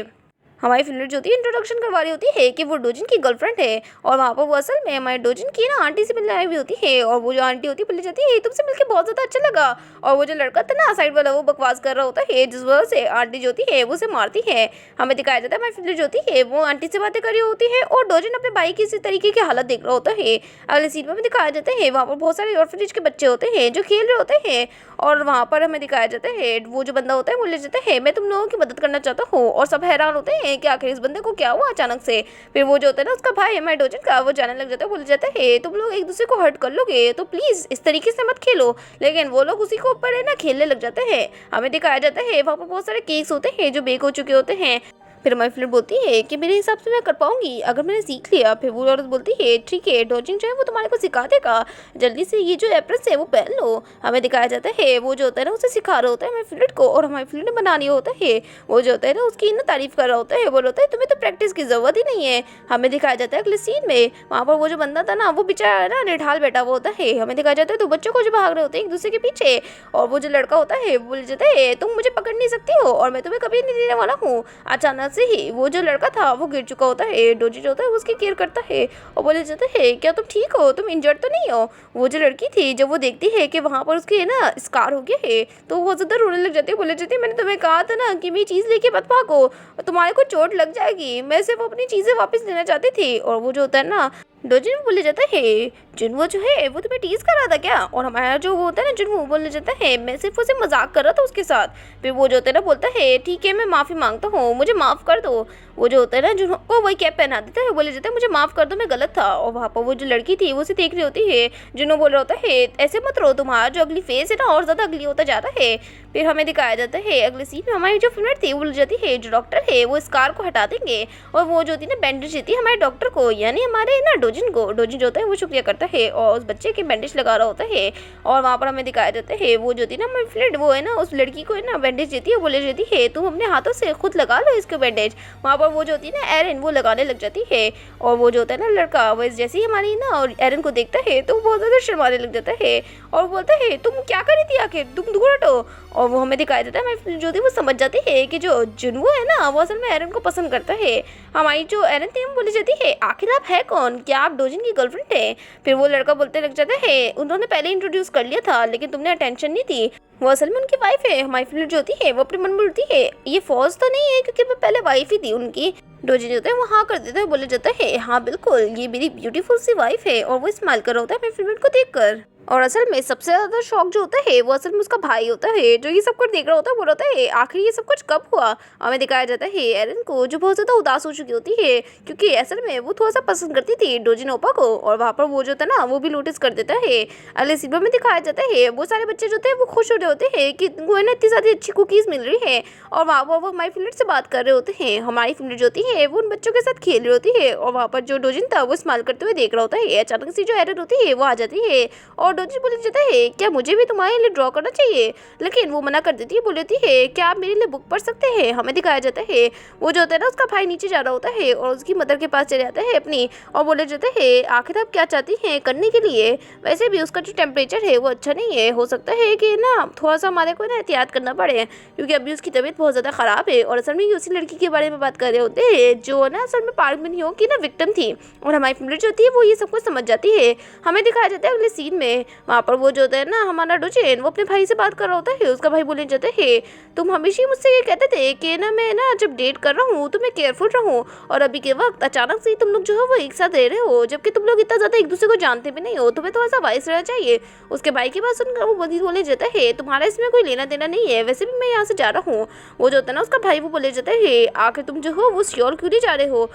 हमारी फिल्म जो होती है इंट्रोडक्शन करवा रही होती है कि वो डोजिन की गर्लफ्रेंड है, और वहाँ पर वो असल में हमारे डोजिन की ना आंटी से मिलने आई हुई होती है। और वो जो आंटी होती है बोली जाती है तुमसे मिलकर बहुत ज़्यादा अच्छा लगा। और वो जो लड़का था ना साइड वाला वो बकवास कर रहा होता है, जिस वजह से आंटी जो होती है वो उसे मारती है। हमें दिखाया जाता है हमारी फिल्म जो होती है वो आंटी से बातें कर रही होती है और डोजिन अपने भाई की इसी तरीके की हालत देख रहा होता है। अगले सीन में दिखाया जाता है वहाँ पर बहुत सारे ऑर्फनेज के बच्चे होते हैं जो खेल रहे होते हैं, और वहाँ पर हमें दिखाया जाता है वो जो बंदा होता है बोले जाता है मैं तुम लोगों की मदद करना चाहता हूँ। और सब हैरान होते हैं कि आखिर इस बंदे को क्या हुआ अचानक से। फिर वो जो होता है ना उसका भाई हमारे डोजिन का वो जाने लग जाता है, बोले जाता है तुम लोग एक दूसरे को हर्ट कर लोगे तो प्लीज़ इस तरीके से मत खेलो। लेकिन वो लोग उसी को ऊपर है ना खेलने लग जाते हैं। हमें दिखाया जाता है वहाँ पर बहुत सारे केक्स होते हैं जो बेक हो चुके होते हैं। फिर हमारी फ्रेंड बोलती है कि मेरे हिसाब से मैं कर पाऊंगी अगर मैंने सीख लिया। फिर वो औरत बोलती है ठीक है डॉजिंग जो है वो तुम्हारे को सिखा देगा, जल्दी से ये जो एप्रन है वो पहन लो। हमें दिखाया जाता है वो जो होता है ना उसे सिखा रहा होता है हमारी फ्रेंड को, और हमारी फ्रेंड ने बनानी होता है वो जो होता है ना उसकी ना तारीफ कर रहा होता है, बोल होता है तुम्हें तो प्रैक्टिस की जरूरत ही नहीं है। हमें दिखाया जाता है अगले सीन में वहाँ पर वो जो बंदा था ना वो बेचारा ना निढाल बैठा हुआ होता है। हमें दिखाया जाता है दो बच्चों को जो भाग रहे होते हैं एक दूसरे के पीछे, और वो जो लड़का होता है वो बोल जाता है तुम मुझे पकड़ नहीं सकती हो और मैं तुम्हें कभी नहीं देने वाला हूँ। अचानक से ही वो जो लड़का था वो गिर चुका होता है, डोजी जो होता है उसकी केयर करता है और बोले जाता है क्या तुम ठीक हो, तुम इंजर्ड तो नहीं हो। वो जो लड़की थी जब वो देखती है कि वहाँ पर उसके ना स्कार हो गया है तो वो ज़्यादा रोने लग जाती है, बोले जाती है मैंने तुम्हें कहा था ना कि मेरी चीज़ लेके मत भागो, तुम्हारे को चोट लग जाएगी, मैं सिर्फ अपनी चीज़ें वापस लेना चाहती थी। और वो जो होता है ना डोजिन बोले जाता है जुनवो जो है वो तुम्हें टीज कर रहा था क्या, और हमारा जो वो होता है ना जुनवो बोले जाता है मैं सिर्फ उसे मजाक कर रहा था उसके साथ। फिर वो जो होता है ना बोलता है ठीक है मैं माफ़ी मांगता हूँ मुझे माफ़ कर दो। वो जो होता है ना जुनवो को वही कैप पहना देता है, बोले जाता है मुझे माफ़ कर दो मैं गलत था। और वहाँ पर वो जो लड़की थी वो उसे देख रही होती है, जुनवो बोल रहा होता है ऐसे मत रो तुम्हारा जो अगली फेस है ना और ज़्यादा अगली होता जा रहा है। फिर हमें दिखाया जाता है अगले सीन में हमारी जो फ्रेंड थी वो बोल जाती है जो डॉक्टर है वो स्कार को हटा देंगे, और वो जो होती है ना बैंडेज देती है हमारे डॉक्टर को यानी हमारे ना डोजिन को। डोजिन जो होता है वो शुक्रिया करता है और उस बच्चे के बैंडेज लगा रहा होता है। और वहाँ पर हमें दिखाया जाता है वो जो होती है ना हमारी फ्रेंड वो है ना उस लड़की को है ना बैंडेज देती है, बोले जाती है तुम अपने हाथों से खुद लगा लो इसको बैंडेज। वहाँ पर वो जो होती है ना एरन वो लगाने लग जाती है, और वो जो होता है ना लड़का वो जैसे ही हमारी ना और एरन को देखता है तो वो बहुत ज़्यादा शर्माने लग जाता है और बोलता है तुम क्या कर रही थी आखिर, तुम दूर हटो। और वो हमें दिखाया जाता है हमारी जो थी वो समझ जाती है कि जो जुनवो है ना वो असल में एरन को पसंद करता है। हमारी जो एरन थी वो बोली जाती है आखिर आप है कौन, क्या आप डोजिन की गर्लफ्रेंड है। फिर वो लड़का बोलते लग जाता है उन्होंने पहले इंट्रोड्यूस कर लिया था लेकिन तुमने अटेंशन नहीं दी, वो असल में उनकी वाइफ है। हमारी फ्रेंड जो होती है वो अपने मन में बोलती है ये फौज तो नहीं है क्योंकि मैं पहले वाइफ ही थी उनकी। डोजी जो होता है वो हाँ कर देता है, बोले जाता है हाँ बिल्कुल ये मेरी ब्यूटीफुल सी वाइफ है, और वो स्माइल कर रहा होता है अपनी फ्रेंड को देखकर। और असल में सबसे ज़्यादा शौक जो होता है वो असल में उसका भाई होता है जो ये सब कुछ देख रहा होता है, बोल रहा है आखिर ये सब कुछ कब हुआ। हमें दिखाया जाता है एरन को जो बहुत ज़्यादा उदास हो चुकी होती है क्योंकि असल में वो थोड़ा सा पसंद करती थी डोजिन ओपा को, और वहाँ पर वो जो था ना वो भी नोटिस कर देता है। अगले सीन में दिखाया जाता है वो सारे बच्चे जो थे वो खुश हो रहे होते हैं कि वो है ना इतनी सारी अच्छी कुकीज़ मिल रही है, और वहाँ पर वो हमारी फ्रेंड से बात कर रहे होते हैं। हमारी फ्रेंड जो होती है वो उन बच्चों के साथ खेल रही होती है, और वहाँ पर जो डोजिन था वो स्माइल करते हुए देख रहा होता है। अचानक से जो एरन होती है वो आ जाती है और डोजिन बोले जाता है क्या मुझे भी तुम्हारे लिए ड्रॉ करना चाहिए, लेकिन वो मना कर देती है, बोलती है क्या आप मेरे लिए बुक पढ़ सकते हैं। हमें दिखाया जाता है वो जो होता है ना उसका भाई नीचे जा रहा होता है और उसकी मदर के पास चले जाता है अपनी, और बोले जाता है आखिर आप क्या चाहती हैं करने के लिए। वैसे भी उसका जो टेम्परेचर है वो अच्छा नहीं है, हो सकता है कि ना थोड़ा सा हमारे को ना एहतियात करना पड़े क्योंकि अभी उसकी तबीयत बहुत ज़्यादा ख़राब है। और असल में उसी लड़की के बारे में बात कर रहे होते हैं जो ना असल में पार्क में नहीं हो की ना विक्टिम थी, और हमारी फैमिली जो होती है वो ये सब कुछ समझ जाती है। हमें दिखाया जाता है अगले सीन में वहाँ पर वो जो होता है ना हमारा डोजिन वो अपने भाई से बात कर रहा होता है। उसका भाई बोले जाता है तुम हमेशा मुझसे ये कहते थे कि ना मैं ना जब डेट कर रहा हूँ तो मैं केयरफुल रहूँ, और अभी के वक्त अचानक से तुम लोग जो है वो एक साथ रह रहे हो जबकि तुम लोग इतना ज़्यादा एक दूसरे को जानते भी नहीं हो, तुम्हें थोड़ा सा वाइस रहना चाहिए। उसके भाई की बात सुनकर वो बोले जाता है तुम्हारा इसमें कोई लेना देना नहीं है, वैसे भी मैं यहाँ से जा रहा हूँ। वो जो होता है ना उसका भाई वो बोले जाता है आखिर तुम जो हो वो श्योर क्यों नहीं जा रहे हो,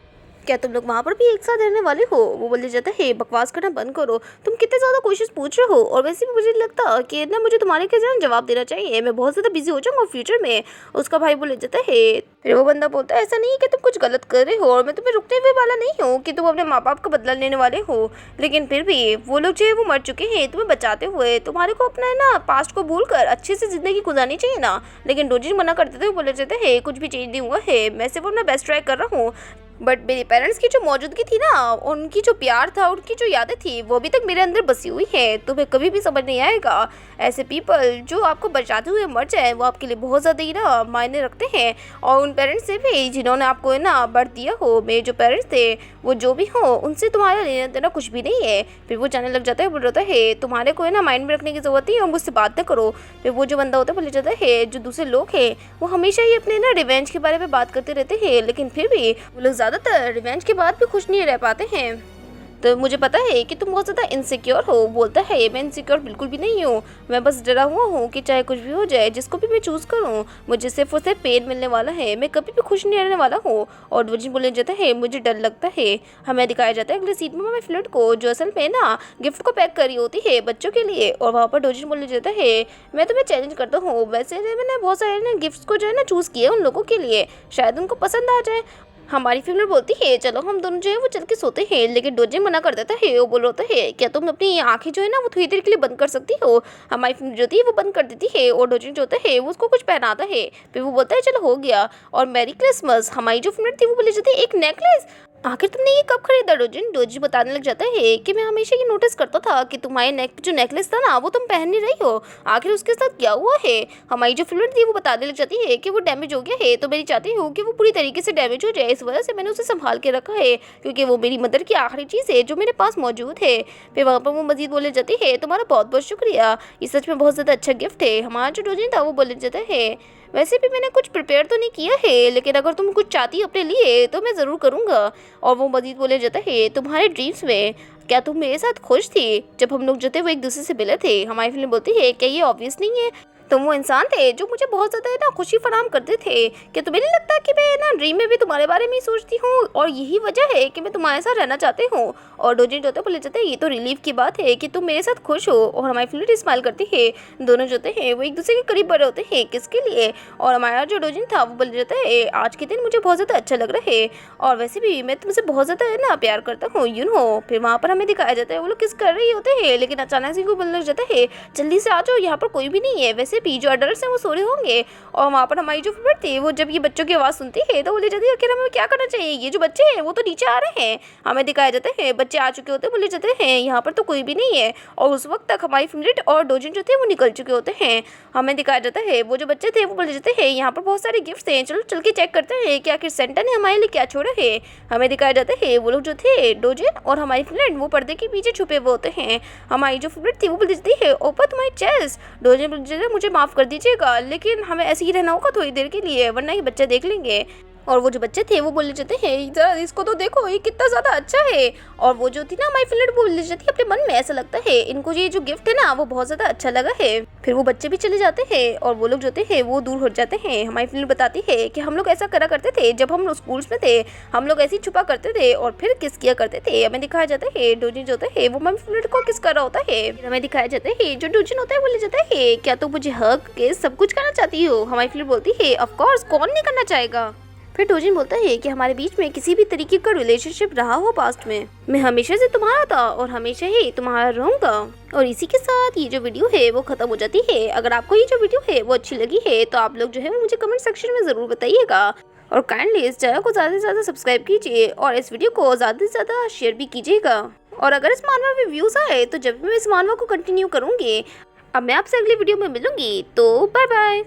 क्या तुम लोग वहाँ पर भी एक साथ रहने वाले हो। वो बोले जाता है बकवास करना बंद करो, तुम कितने ज़्यादा क्वेश्चन पूछ रहे हो, और वैसे भी मुझे लगता कि ना मुझे तुम्हारे के जवाब देना चाहिए, मैं बहुत ज़्यादा बिजी हो जाऊँगा फ्यूचर में। उसका भाई बोले जाता है फिर वो बंदा बोलता है ऐसा नहीं है कि तुम कुछ गलत कर रहे हो और मैं तुम्हें रुकने हुए वाला नहीं हूँ कि तुम अपने माँ बाप का बदला लेने वाले हो, लेकिन फिर भी वो लोग जो है वो मर चुके हैं तुम्हें बचाते हुए, तुम्हारे को अपना है ना पास्ट को भूल कर अच्छे से ज़िंदगी गुजारनी चाहिए ना। लेकिन डोजिन मना करते थे, बोले जाते हैं कुछ भी चेंज नहीं हुआ है, मैं सिर्फ अपना बेस्ट ट्राई कर रहा हूँ। बट मेरे पेरेंट्स की जो मौजूदगी थी ना, उनकी जो प्यार था, उनकी जो यादें थी, वो अभी तक मेरे अंदर बसी हुई है। तुम्हें कभी भी समझ नहीं आएगा, ऐसे पीपल जो आपको बचाते हुए मर जाए वो आपके लिए बहुत ज़्यादा ही ना मायने रखते हैं। और उन पेरेंट्स से भी जिन्होंने आपको है ना बर्थ दिया हो, मेरे जो पेरेंट्स थे वो जो भी हो, उनसे तुम्हारा लेना देना कुछ भी नहीं है। फिर वो जाने लग जाता है, बोल रहा है तुम्हारे को है ना माइंड में रखने की ज़रूरत नहीं है और मुझसे बात ना करो। फिर वो जो बंदा होता है बोले जाता है जो दूसरे लोग हैं वो हमेशा ही अपने ना रिवेंज के बारे में बात करते रहते हैं, लेकिन फिर भी वो लोग ज़्यादातर रिवेंज के बाद भी खुश नहीं रह पाते हैं। तो मुझे पता है कि तुम बहुत ज़्यादा इनसिक्योर हो। बोलता है मैं इनसिक्योर बिल्कुल भी नहीं हूँ, मैं बस डरा हुआ हूँ कि चाहे कुछ भी हो जाए, जिसको भी मैं चूज़ करूँ मुझे सिर्फ और सिर्फ पेन मिलने वाला है, मैं कभी भी खुश नहीं रहने वाला हूँ। और डोजिन बोलने जाता है मुझे डर लगता है। हमें दिखाया जाता है अगले सीन में हमें फ्लड को, जो असल में ना गिफ्ट को पैक करी होती है बच्चों के लिए। और वहाँ पर डोजिन बोलने जाता है मैं तुम्हें चैलेंज करता हूँ, वैसे मैंने बहुत सारे ना गिफ्ट्स को जो है ना चूज़ किए उन लोगों के लिए, शायद उनको पसंद आ जाए। हमारी फीमेल बोलती है चलो हम दोनों जो है वो चल के सोते हैं, लेकिन डोजिन मना कर देता है। वो बोल रहा है क्या तुम अपनी आंखें जो है ना वो थोड़ी देर के लिए बंद कर सकती हो। हमारी फीमेल जो होती है वो बंद कर देती है और डोजिन जो होता है वो उसको कुछ पहनाता है। फिर वो बोलता है चलो हो गया और मैरी क्रिसमस। हमारी जो फीमेल थी वो बोली जाती है एक नेकलेस, आखिर तुमने ये कब खरीदा डोजिन। डोजिन बताने लग जाता है कि मैं हमेशा ये नोटिस करता था कि तुम्हारे नेक जो नेकलेस था ना वो तुम पहन नहीं रही हो, आखिर उसके साथ क्या हुआ है। हमारी जो फ्रेंड थी वो बताने लग जाती है कि वो डैमेज हो गया है, तो मेरी चाहती हूँ कि वो पूरी तरीके से डैमेज हो जाए, इस वजह से मैंने उसे संभाल के रखा है क्योंकि वो मेरी मदर की आखिरी चीज़ है जो मेरे पास मौजूद है। फिर वहाँ पर वो मजीद बोले जाती है तुम्हारा बहुत बहुत शुक्रिया, ये सच में बहुत ज़्यादा अच्छा गिफ्ट है। हमारा जो डोजिन था वो बोले जाता है वैसे भी मैंने कुछ प्रिपेयर तो नहीं किया है, लेकिन अगर तुम कुछ चाहती हो अपने लिए तो मैं ज़रूर करूँगा। और वो मजीद बोले जाता है तुम्हारे ड्रीम्स में क्या तुम मेरे साथ खुश थी जब हम लोग जो थे वो एक दूसरे से मिले थे। हमारी फिल्म बोलती है क्या ये ऑब्वियस नहीं है, तुम वो इंसान थे जो मुझे बहुत ज़्यादा ना खुशी फराहम करते थे। क्या तुम्हें नहीं लगता कि मैं ना ड्रीम में भी तुम्हारे बारे में ही सोचती हूँ और यही वजह है कि मैं तुम्हारे साथ रहना चाहती हूँ। और डोजिन जो होता है बोले जाते हैं ये तो रिलीफ की बात है कि तुम मेरे साथ खुश हो। और हमारी फिल्म स्माइल करती है, दोनों जो होते हैं वो एक दूसरे के करीब बड़े होते हैं। किसके लिए। और हमारा जो डोजिन था वो बोले जाता है आज के दिन मुझे बहुत ज़्यादा अच्छा लग रहा है और वैसे भी मैं तुमसे बहुत ज़्यादा है ना प्यार करता हूँ यू नो। फिर वहाँ पर हमें दिखाया जाता है वो लोग किस कर रही होते हैं, लेकिन अचानक से वो बोलने लग जाता है जल्दी से आ जाओ यहाँ पर कोई भी नहीं है, वैसे भी जो अडल्ट हैं वो सो रहे होंगे। और वहाँ पर हमारी जो फ्रेंड थी वो जब ये बच्चों की आवाज़ सुनती है तो बोली जाती है कि हमें क्या करना चाहिए, ये जो बच्चे हैं वो तो नीचे आ रहे हैं। हमें दिखाया जाता है बच्चे आ चुके होते हैं, बोले जाते हैं यहाँ पर तो कोई भी नहीं है। और उस वक्त तक हमारी फेवरेट और डोजिन जो थे वो निकल चुके होते हैं। हमें दिखाया जाता है वो जो बच्चे थे वो बोले जाते हैं यहाँ पर बहुत सारे गिफ्ट्स हैं, चलो चल के चेक करते हैं कि आखिर सेंटा ने हमारे लिए क्या छोड़ा है। हमें दिखाया जाता है वो लोग जो थे डोजिन और हमारी फ्रेंड वो पर्दे के पीछे छुपे हुए होते हैं। हमारी जो फेवरेट थी वो बोल देती है ओपन माय चेस्ट। डोजिन बोल देती है मुझे माफ़ कर दीजिएगा लेकिन हमें ऐसे ही रहना होगा थोड़ी देर के लिए, वरना ये बच्चे देख लेंगे। और वो जो बच्चे थे वो बोले जाते हैं जरा इसको तो देखो ये कितना ज़्यादा अच्छा है। और वो जो थी ना हमारी फ्रेंड बोल जाती है अपने मन में ऐसा लगता है इनको ये जो गिफ्ट है ना वो बहुत ज़्यादा अच्छा लगा है। फिर वो बच्चे भी चले जाते हैं और वो लोग जो थे वो दूर हो जाते हैं। हमारी फ्रेंड बताती है कि हम लोग ऐसा करा करते थे जब हम लोग स्कूल्स में थे, हम लोग ऐसे ही छुपा करते थे और फिर किस किया करते थे। हमें दिखाया जाता है डोजिन जो होता है वो हमारी फ्रेंड को किस कर रहा होता है। फिर हमें दिखाया जाता है जो डोजिन होता है बोले जाता है क्या तुम मुझे हक के सब कुछ करना चाहती हो। हमारी फ्रेंड बोलती है ऑफ कोर्स कौन नहीं करना चाहेगा। फिर डोजिन बोलता है कि हमारे बीच में किसी भी तरीके का रिलेशनशिप रहा हो पास्ट में, मैं हमेशा से तुम्हारा था और हमेशा ही तुम्हारा रहूंगा। और इसी के साथ ये जो वीडियो है वो खत्म हो जाती है। अगर आपको ये जो वीडियो है वो अच्छी लगी है तो आप लोग जो है मुझे कमेंट सेक्शन में ज़रूर बताइएगा और काइंडली इस चैनल को ज़्यादा से ज़्यादा सब्सक्राइब कीजिए और इस वीडियो को ज़्यादा से ज़्यादा शेयर भी कीजिएगा। और अगर इस मानवा में व्यूज़ आए तो जब भी मैं इस मानवा को कंटिन्यू करूँगी। अब मैं आपसे अगली वीडियो में मिलूंगी, तो बाय बाय।